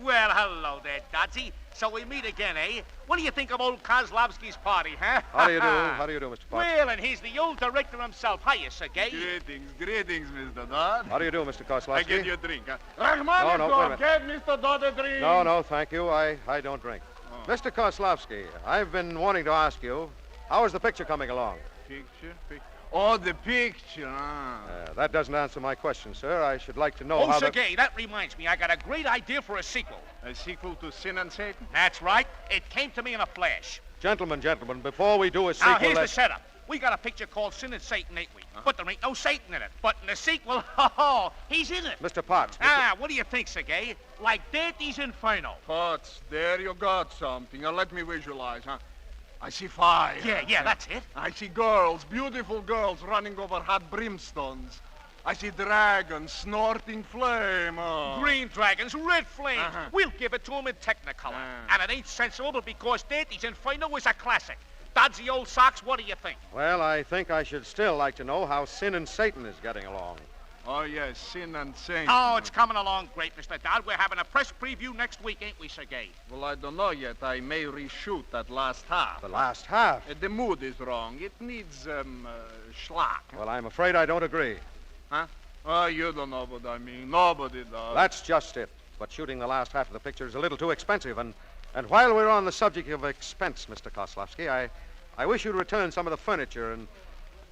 Well, hello there, Dodsy. So we meet again, eh? What do you think of old Kozlovsky's party, huh? How do you do? How do you do, Mr. Potts? Well, and he's the old director himself. Hiya, Sergei. Greetings, Mr. Dodd. How do you do, Mr. Kozlovsky? I get you a drink, huh? No, wait a minute. Get Mr. Dodd a drink. No, thank you. I don't drink. Oh. Mr. Kozlowski, I've been wanting to ask you, how is the picture coming along? Picture? Oh, the picture. That doesn't answer my question, sir. I should like to know Oh, how Sergei, that reminds me. I got a great idea for a sequel. A sequel to Sin and Satan? That's right. It came to me in a flash. Gentlemen, before we do a sequel... Now, here's the setup. We got a picture called Sin and Satan, ain't we? But there ain't no Satan in it. But in the sequel, he's in it. Mr. Potts. What do you think, Sergei? Like Dante's Inferno. Potts, there you got something. Now, let me visualize, huh? I see fire. Yeah, that's it. I see girls, beautiful girls running over hot brimstones. I see dragons snorting flame. Green dragons, red flames. We'll give it to them in Technicolor. And it ain't sensible because Dante's Inferno was a classic. Dodgy old socks, what do you think? Well, I think I should still like to know how Sin and Satan is getting along. Oh, yes, Sin and Satan. Oh, it's coming along great, Mr. Dodd. We're having a press preview next week, ain't we, Sergei? Well, I don't know yet. I may reshoot that last half. The last half? The mood is wrong. It needs, schlock. Well, I'm afraid I don't agree. Huh? Oh, you don't know what I mean. Nobody does. That's just it. But shooting the last half of the picture is a little too expensive. And while we're on the subject of expense, Mr. Kozlowski, I wish you'd return some of the furniture and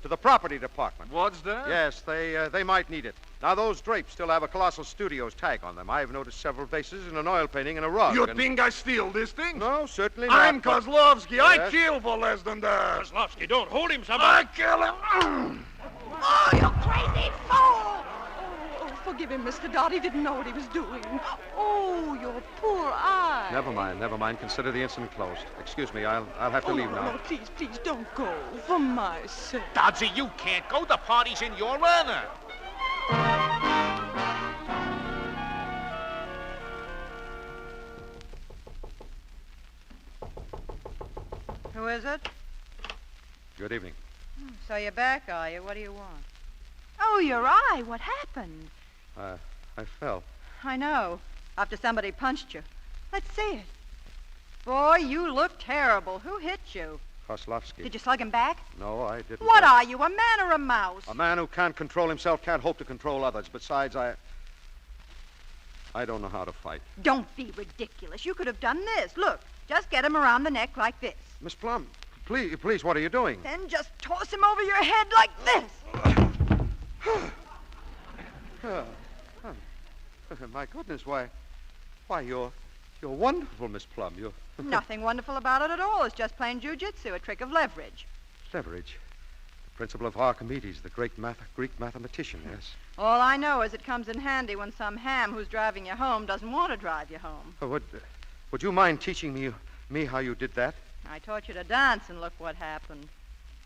to the property department. What's that? Yes, they might need it. Now, those drapes still have a Colossal Studios tag on them. I've noticed several vases and an oil painting and a rug. You think I steal this thing? No, certainly not. I'm Kozlowski. Yes. I kill for less than that. Kozlowski, don't hold him, somebody. I kill him. Oh, you crazy fool! Oh, forgive him, Mr. Dodd. He didn't know what he was doing. Oh, your poor eye. Never mind. Consider the incident closed. Excuse me, I'll have to leave now. No, please, don't go. For my sake. Dodgy, you can't go. The party's in your honor. Who is it? Good evening. So you're back, are you? What do you want? Oh, your eye. What happened? I fell. I know. After somebody punched you. Let's see it. Boy, you look terrible. Who hit you? Kozlowski. Did you slug him back? No, I didn't. What are you, a man or a mouse? A man who can't control himself can't hope to control others. Besides, I don't know how to fight. Don't be ridiculous. You could have done this. Look, just get him around the neck like this. Miss Plum, please, what are you doing? Then just toss him over your head like this. My goodness, why, you're wonderful, Miss Plum. You're... Nothing wonderful about it at all. It's just plain jujitsu, a trick of leverage. Leverage? The principle of Archimedes, the great Greek mathematician, yes. All I know is it comes in handy when some ham who's driving you home doesn't want to drive you home. Would you mind teaching me how you did that? I taught you to dance, and look what happened.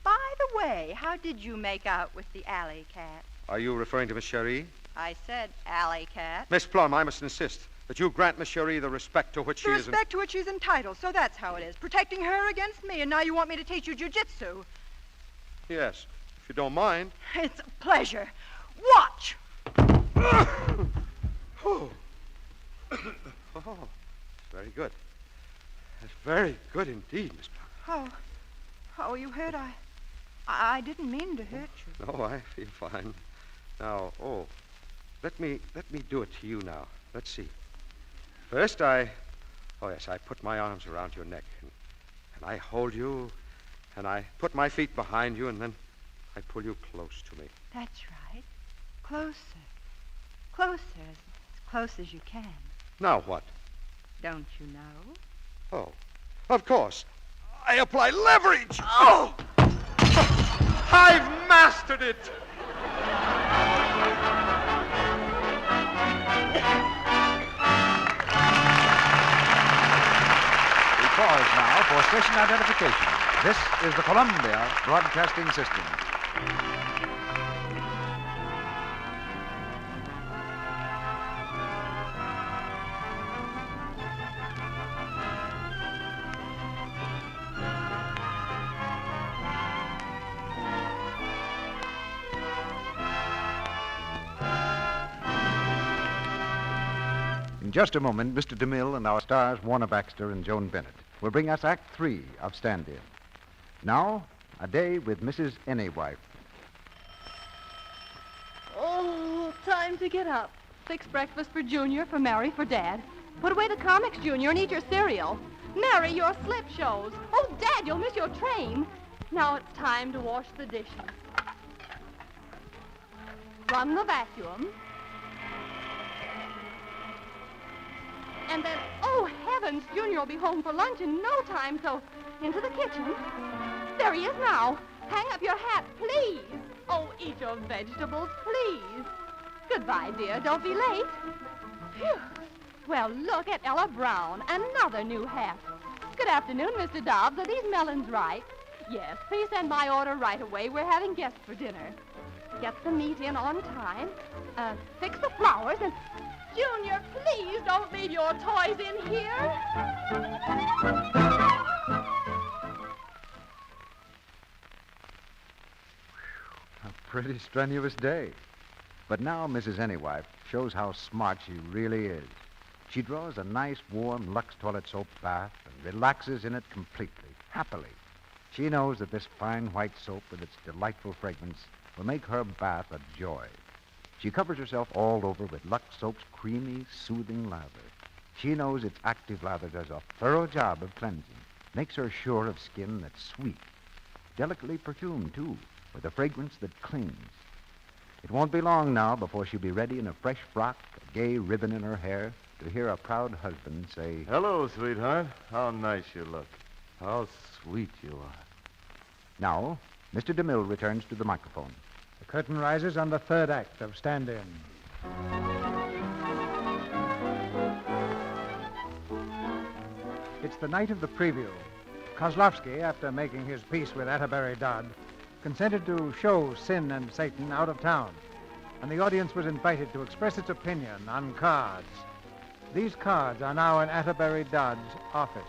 By the way, how did you make out with the alley cat? Are you referring to Miss Cherie? I said alley cat. Miss Plum, I must insist that you grant Miss Cherie the respect to which she is... The respect to which she's entitled, so that's how it is. Protecting her against me, and now you want me to teach you jujitsu. Yes, if you don't mind. It's a pleasure. Watch! Oh, very good. That's very good indeed, Miss Plum. Oh, you hurt? I didn't mean to hurt you. No, I feel fine. Now, let me do it to you now. Let's see. First, I put my arms around your neck, and I hold you, and I put my feet behind you, and then I pull you close to me. That's right. Closer. Closer, as close as you can. Now what? Don't you know? Oh, of course. I apply leverage. Oh! I've mastered it. We pause now for station identification. This is the Columbia Broadcasting System. In just a moment, Mr. DeMille and our stars, Warner Baxter and Joan Bennett, will bring us Act 3 of Stand-In. Now, a day with Mrs. Anywife. Oh, time to get up. Fix breakfast for Junior, for Mary, for Dad. Put away the comics, Junior, and eat your cereal. Mary, your slip shows. Oh, Dad, you'll miss your train. Now it's time to wash the dishes. Run the vacuum. And then, oh, heavens, Junior will be home for lunch in no time, so into the kitchen. There he is now. Hang up your hat, please. Oh, eat your vegetables, please. Goodbye, dear. Don't be late. Phew. Well, look at Ella Brown. Another new hat. Good afternoon, Mr. Dobbs. Are these melons ripe? Yes, please send my order right away. We're having guests for dinner. Get the meat in on time. Fix the flowers and... Junior, please don't leave your toys in here. A pretty strenuous day. But now Mrs. Anywife shows how smart she really is. She draws a nice, warm Lux toilet soap bath and relaxes in it completely, happily. She knows that this fine white soap with its delightful fragrance will make her bath a joy. She covers herself all over with Lux soap's creamy, soothing lather. She knows its active lather does a thorough job of cleansing, makes her sure of skin that's sweet, delicately perfumed, too, with a fragrance that clings. It won't be long now before she'll be ready in a fresh frock, a gay ribbon in her hair, to hear a proud husband say, "Hello, sweetheart. How nice you look. How sweet you are." Now, Mr. DeMille returns to the microphone. The curtain rises on the third act of Stand In. It's the night of the preview. Kozlovsky, after making his peace with Atterbury Dodd, consented to show Sin and Satan out of town, and the audience was invited to express its opinion on cards. These cards are now in Atterbury Dodd's office.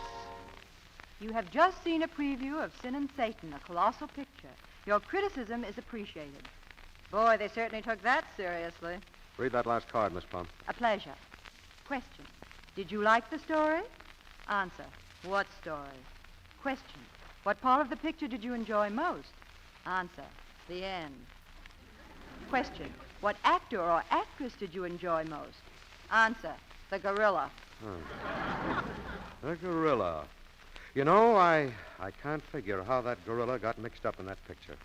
You have just seen a preview of Sin and Satan, a colossal picture. Your criticism is appreciated. Boy, they certainly took that seriously. Read that last card, Miss Plum. A pleasure. Question. Did you like the story? Answer. What story? Question. What part of the picture did you enjoy most? Answer. The end. Question. What actor or actress did you enjoy most? Answer. The gorilla. The gorilla. You know, I can't figure how that gorilla got mixed up in that picture.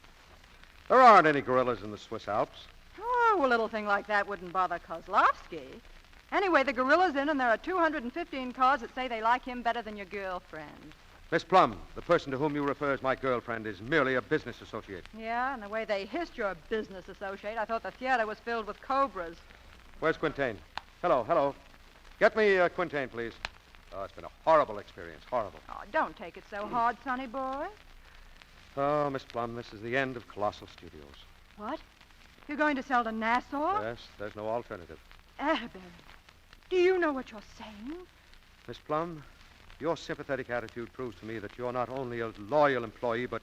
There aren't any gorillas in the Swiss Alps. Oh, a little thing like that wouldn't bother Kozlovsky. Anyway, the gorilla's in, and there are 215 cards that say they like him better than your girlfriend. Miss Plum, the person to whom you refer as my girlfriend is merely a business associate. Yeah, and the way they hissed your business associate, I thought the theater was filled with cobras. Where's Quintain? Hello. Get me Quintain, please. Oh, it's been a horrible experience, horrible. Oh, don't take it so hard, sonny boy. Oh, Miss Plum, this is the end of Colossal Studios. What? You're going to sell to Nassau? Yes, there's no alternative. Atterbury, do you know what you're saying? Miss Plum, your sympathetic attitude proves to me that you're not only a loyal employee, but,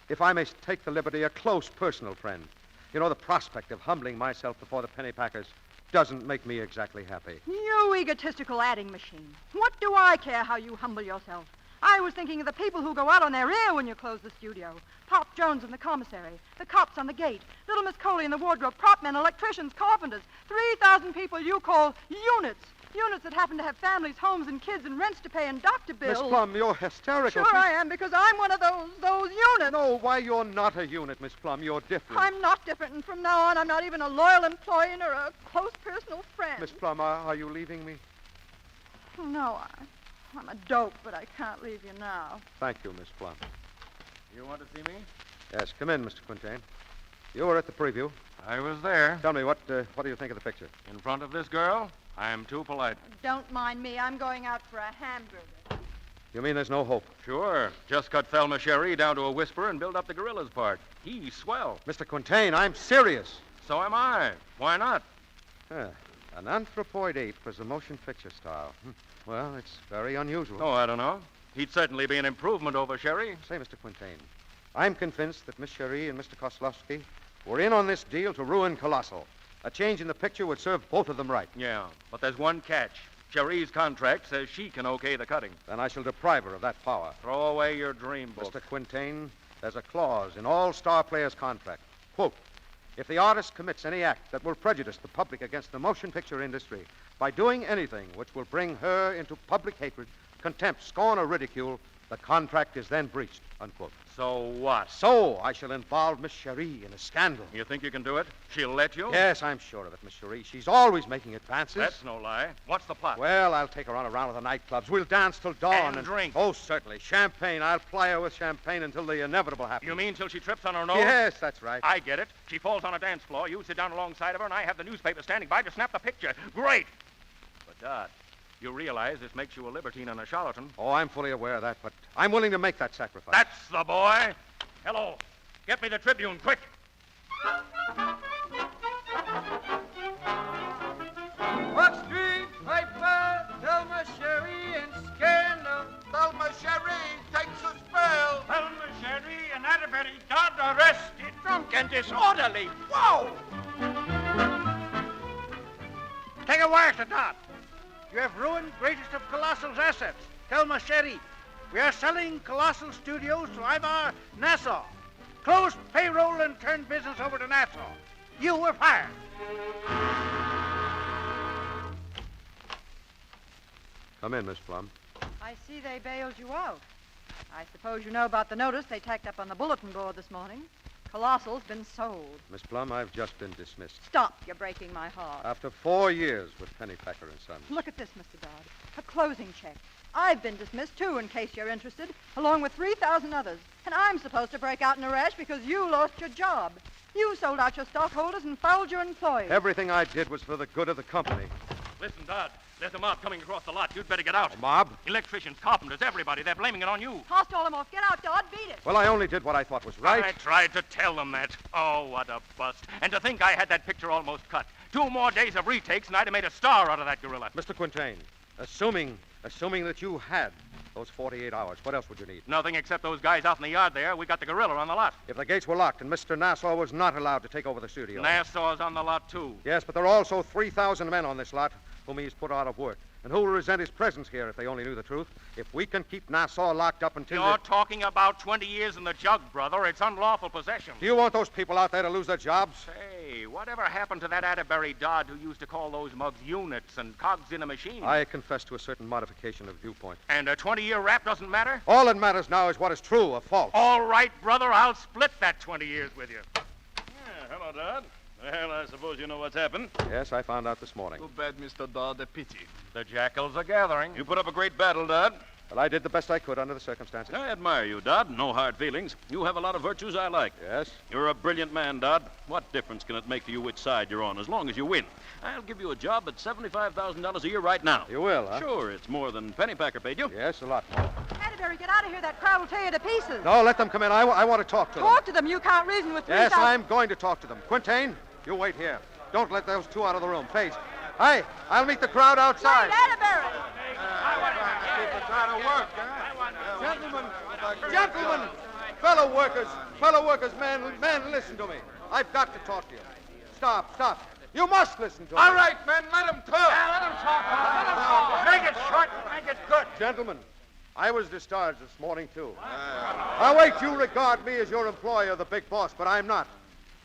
if I may take the liberty, a close personal friend. You know, the prospect of humbling myself before the pennypackers doesn't make me exactly happy. You egotistical adding machine. What do I care how you humble yourself? I was thinking of the people who go out on their ear when you close the studio. Pop Jones in the commissary, the cops on the gate, little Miss Coley in the wardrobe, prop men, electricians, carpenters, 3,000 people you call units. Units that happen to have families, homes, and kids, and rents to pay, and doctor bills. Miss Plum, you're hysterical. Sure I am, because I'm one of those units. No, why, you're not a unit, Miss Plum. You're different. I'm not different, and from now on, I'm not even a loyal employee or a close personal friend. Miss Plum, are you leaving me? No, I'm a dope, but I can't leave you now. Thank you, Miss Plum. You want to see me? Yes, come in, Mr. Quintain. You were at the preview. I was there. Tell me, what do you think of the picture? In front of this girl? I'm too polite. Don't mind me. I'm going out for a hamburger. You mean there's no hope? Sure. Just cut Thelma Sherry down to a whisper and build up the gorilla's part. He's swell. Mr. Quintain, I'm serious. So am I. Why not? An anthropoid ape as a motion picture style. Well, it's very unusual. Oh, I don't know. He'd certainly be an improvement over Sherry. Say, Mr. Quintain, I'm convinced that Miss Sherry and Mr. Kozlovsky were in on this deal to ruin Colossal. A change in the picture would serve both of them right. Yeah, but there's one catch. Sherry's contract says she can okay the cutting. Then I shall deprive her of that power. Throw away your dream book. Mr. Quintain, there's a clause in all star players' contract. Quote, if the artist commits any act that will prejudice the public against the motion picture industry by doing anything which will bring her into public hatred, contempt, scorn, or ridicule, the contract is then breached, unquote. So what? So I shall involve Miss Cherie in a scandal. You think you can do it? She'll let you? Yes, I'm sure of it, Miss Cherie. She's always making advances. That's no lie. What's the plot? Well, I'll take her on a round of the nightclubs. We'll dance till dawn. And drink. Oh, certainly. Champagne. I'll ply her with champagne until the inevitable happens. You mean till she trips on her nose? Yes, that's right. I get it. She falls on a dance floor. You sit down alongside of her, and I have the newspaper standing by to snap the picture. Great. But, Dad, you realize this makes you a libertine and a charlatan. Oh, I'm fully aware of that, but I'm willing to make that sacrifice. That's the boy. Hello. Get me the Tribune, quick. What street piper, Thelma Cherie and scandal. Thelma Cherie takes a spell. Thelma Cherie and Atterbury Dodd arrested, drunk and disorderly. Whoa! Take a wire to Dodd. You have ruined greatest of Colossal's assets, Thelma Cherie. We are selling Colossal Studios to Ivar Nassau. Close payroll and turn business over to Nassau. You were fired. Come in, Miss Plum. I see they bailed you out. I suppose you know about the notice they tacked up on the bulletin board this morning. Colossal's been sold. Miss Plum, I've just been dismissed. Stop. You're breaking my heart. After 4 years with Pennypacker and Sons. Look at this, Mr. Dodd. A closing check. I've been dismissed, too, in case you're interested, along with 3,000 others. And I'm supposed to break out in a rash because you lost your job. You sold out your stockholders and fouled your employees. Everything I did was for the good of the company. Listen, Dodd. There's a mob coming across the lot. You'd better get out. A mob? Electricians, carpenters, everybody. They're blaming it on you. Tossed all them off. Get out, Dodd. Beat it. Well, I only did what I thought was right. I tried to tell them that. Oh, what a bust. And to think I had that picture almost cut. 2 more days of retakes, and I'd have made a star out of that gorilla. Mr. Quintain, assuming that you had those 48 hours, what else would you need? Nothing except those guys out in the yard there. We got the gorilla on the lot. If the gates were locked and Mr. Nassau was not allowed to take over the studio. Nassau's on the lot, too. Yes, but there are also 3,000 men on this lot whom he's put out of work. And who will resent his presence here if they only knew the truth? If we can keep Nassau locked up until... You're talking about 20 years in the jug, brother. It's unlawful possession. Do you want those people out there to lose their jobs? Say, whatever happened to that Atterbury Dodd who used to call those mugs units and cogs in a machine? I confess to a certain modification of viewpoint. And a 20-year rap doesn't matter? All that matters now is what is true or false. All right, brother. I'll split that 20 years with you. Yeah, hello, Dodd. Well, I suppose you know what's happened. Yes, I found out this morning. Too bad, Mr. Dodd. A pity. The jackals are gathering. You put up a great battle, Dodd. Well, I did the best I could under the circumstances. I admire you, Dodd. No hard feelings. You have a lot of virtues I like. Yes? You're a brilliant man, Dodd. What difference can it make to you which side you're on, as long as you win? I'll give you a job at $75,000 a year right now. You will, huh? Sure, it's more than Pennypacker paid you. Yes, a lot more. Atterbury, get out of here. That crowd will tear you to pieces. No, let them come in. I want to talk to them. Talk to them. You can't reason with 3,000. Yes, I'm going to talk to them. Quintain, you wait here. Don't let those 2 out of the room. Paige. Hey, I'll meet the crowd outside. Wait, Atterbury! Keep us out of work, huh? Gentlemen, fellow workers, men, listen to me. I've got to talk to you. Stop. You must listen to me. All right, men, let him talk. Yeah, let him talk. Make it short, make it good. Gentlemen, I was discharged this morning, too. Now, wait, you regard me as your employer, the big boss, but I'm not.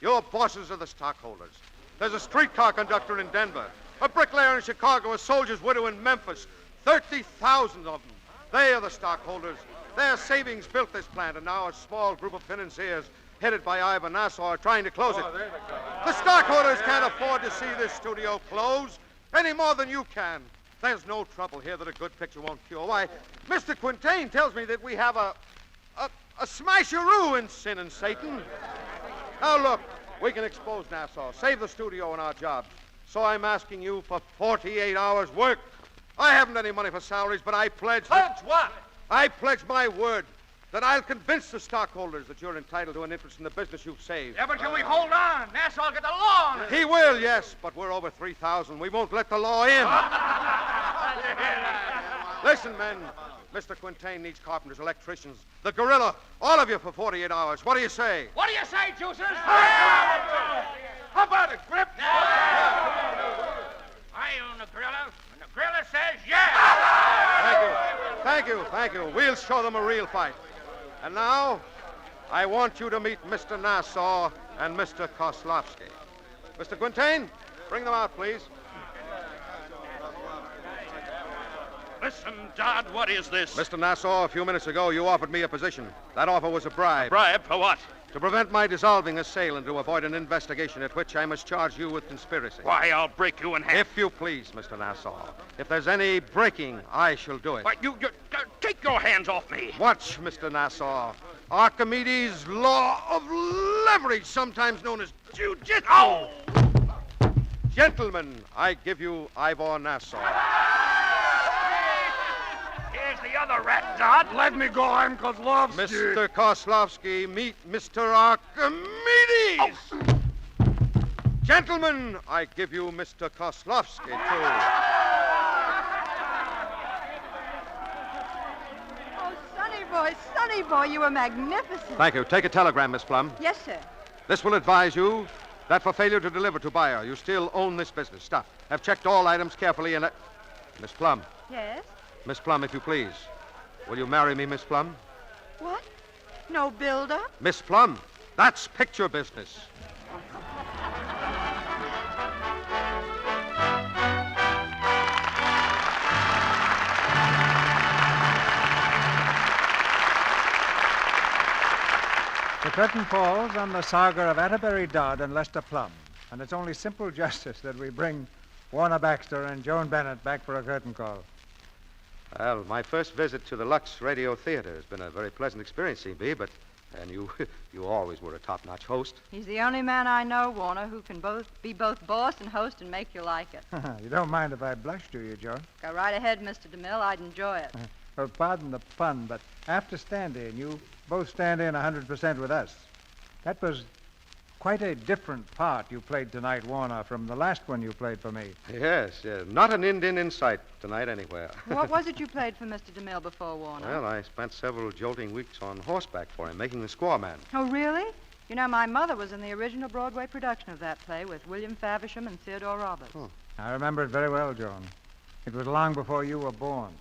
Your bosses are the stockholders. There's a streetcar conductor in Denver, a bricklayer in Chicago, a soldier's widow in Memphis. 30,000 of them. They are the stockholders. Their savings built this plant, and now a small group of financiers, headed by Ivan Nassau, are trying to close it. The stockholders can't afford to see this studio close any more than you can. There's no trouble here that a good picture won't cure. Why, Mr. Quintain tells me that we have a smasheroo in Sin and Satan. Now, look, we can expose Nassau, save the studio and our jobs. So I'm asking you for 48 hours' work. I haven't any money for salaries, but I pledge... Pledge what? I pledge my word that I'll convince the stockholders that you're entitled to an interest in the business you've saved. Yeah, but can we hold on? Nassau will get the law on it. He will, yes, but we're over 3,000. We won't let the law in. Listen, men. Mr. Quintain needs carpenters, electricians, the gorilla, all of you for 48 hours. What do you say? What do you say, Juicers? How about it, Grip? I own the gorilla, and the gorilla says yes. Thank you. We'll show them a real fight. And now, I want you to meet Mr. Nassau and Mr. Kozlovsky. Mr. Quintain, bring them out, please. Listen, Dodd, what is this? Mr. Nassau, a few minutes ago, you offered me a position. That offer was a bribe. A bribe for what? To prevent my dissolving a sale and to avoid an investigation at which I must charge you with conspiracy. Why, I'll break you in half. If you please, Mr. Nassau. If there's any breaking, I shall do it. Why, you take your hands off me. Watch, Mr. Nassau. Archimedes' law of leverage, sometimes known as jiu-jitsu. Ow! Gentlemen, I give you Ivor Nassau. Here's the other rat, Dodd. Let me go, I'm Kozlovsky. Mr. Kozlovsky, meet Mr. Archimedes. Oh. Gentlemen, I give you Mr. Kozlovsky, too. Sonny boy, you were magnificent. Thank you. Take a telegram, Miss Plum. Yes, sir. This will advise you that for failure to deliver to buyer, you still own this business. Stop. Have checked all items carefully and... Miss Plum. Yes? Miss Plum, if you please. Will you marry me, Miss Plum? What? No build-up? Miss Plum, that's picture business. The curtain falls on the saga of Atterbury Dodd and Lester Plum, and it's only simple justice that we bring Warner Baxter and Joan Bennett back for a curtain call. Well, my first visit to the Lux Radio Theatre has been a very pleasant experience, CB, and you always were a top-notch host. He's the only man I know, Warner, who can be both boss and host and make you like it. You don't mind if I blush, do you, Joan? Go right ahead, Mr. DeMille. I'd enjoy it. Well, pardon the pun, but after stand-in, you both stand in 100% with us. That was quite a different part you played tonight, Warner, from the last one you played for me. Yes, not an Indian in sight tonight anywhere. What was it you played for Mr. DeMille before, Warner? Well, I spent several jolting weeks on horseback for him, making the squaw man. Oh, really? You know, my mother was in the original Broadway production of that play with William Faversham and Theodore Roberts. Oh. I remember it very well, Joan. It was long before you were born.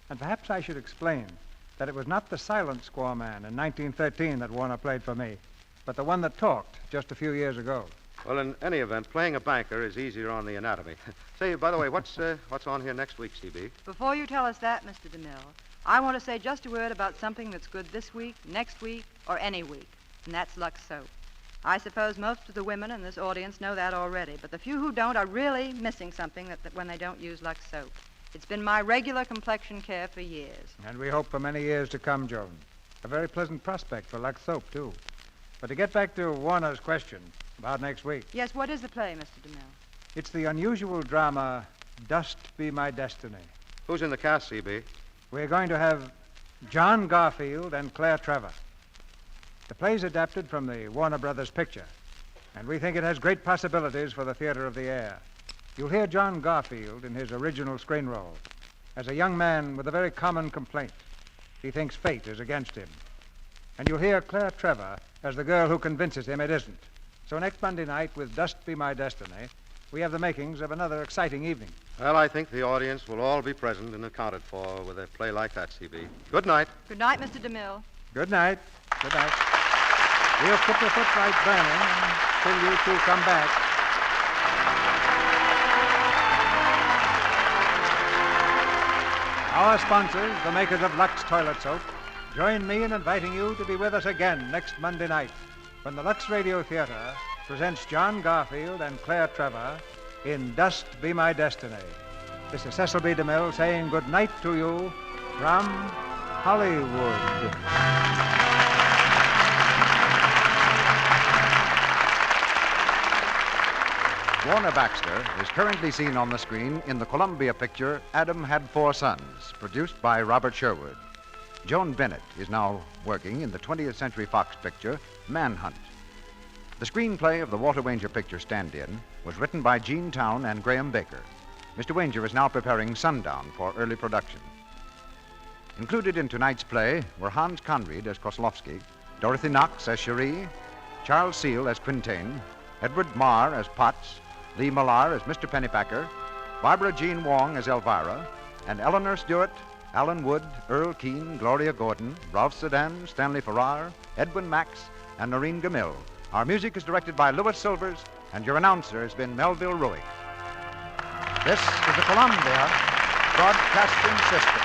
And perhaps I should explain that it was not the silent squaw man in 1913 that Warner played for me, but the one that talked just a few years ago. Well, in any event, playing a banker is easier on the anatomy. Say, by the way, what's on here next week, CB? Before you tell us that, Mr. DeMille, I want to say just a word about something that's good this week, next week, or any week, and that's Lux Soap. I suppose most of the women in this audience know that already, but the few who don't are really missing something that when they don't use Lux Soap. It's been my regular complexion care for years. And we hope for many years to come, Joan. A very pleasant prospect for Lux Soap, too. But to get back to Warner's question about next week. Yes, what is the play, Mr. DeMille? It's the unusual drama, Dust Be My Destiny. Who's in the cast, CB? We're going to have John Garfield and Claire Trevor. The play's adapted from the Warner Brothers picture, and we think it has great possibilities for the theater of the air. You'll hear John Garfield in his original screen role as a young man with a very common complaint. He thinks fate is against him. And you'll hear Claire Trevor as the girl who convinces him it isn't. So next Monday night, with Dust Be My Destiny, we have the makings of another exciting evening. Well, I think the audience will all be present and accounted for with a play like that, CB. Good night. Good night, Mr. DeMille. Good night. Good night. We'll keep the footlight burning until you two come back. Our sponsors, the makers of Lux Toilet Soap, join me in inviting you to be with us again next Monday night when the Lux Radio Theatre presents John Garfield and Claire Trevor in Dust Be My Destiny. This is Cecil B. DeMille saying good night to you from Hollywood. Warner Baxter is currently seen on the screen in the Columbia picture Adam Had Four Sons, produced by Robert Sherwood. Joan Bennett is now working in the 20th Century Fox picture Manhunt. The screenplay of the Walter Wanger picture Stand-In was written by Gene Town and Graham Baker. Mr. Wanger is now preparing Sundown for early production. Included in tonight's play were Hans Conried as Kozlovsky, Dorothy Knox as Cherie, Charles Seal as Quintain, Edward Marr as Potts, Lee Millar as Mr. Pennypacker, Barbara Jean Wong as Elvira, and Eleanor Stewart, Alan Wood, Earl Keane, Gloria Gordon, Ralph Sedan, Stanley Farrar, Edwin Max, and Noreen Gamil. Our music is directed by Louis Silvers, and your announcer has been Melville Ruick. This is the Columbia Broadcasting System.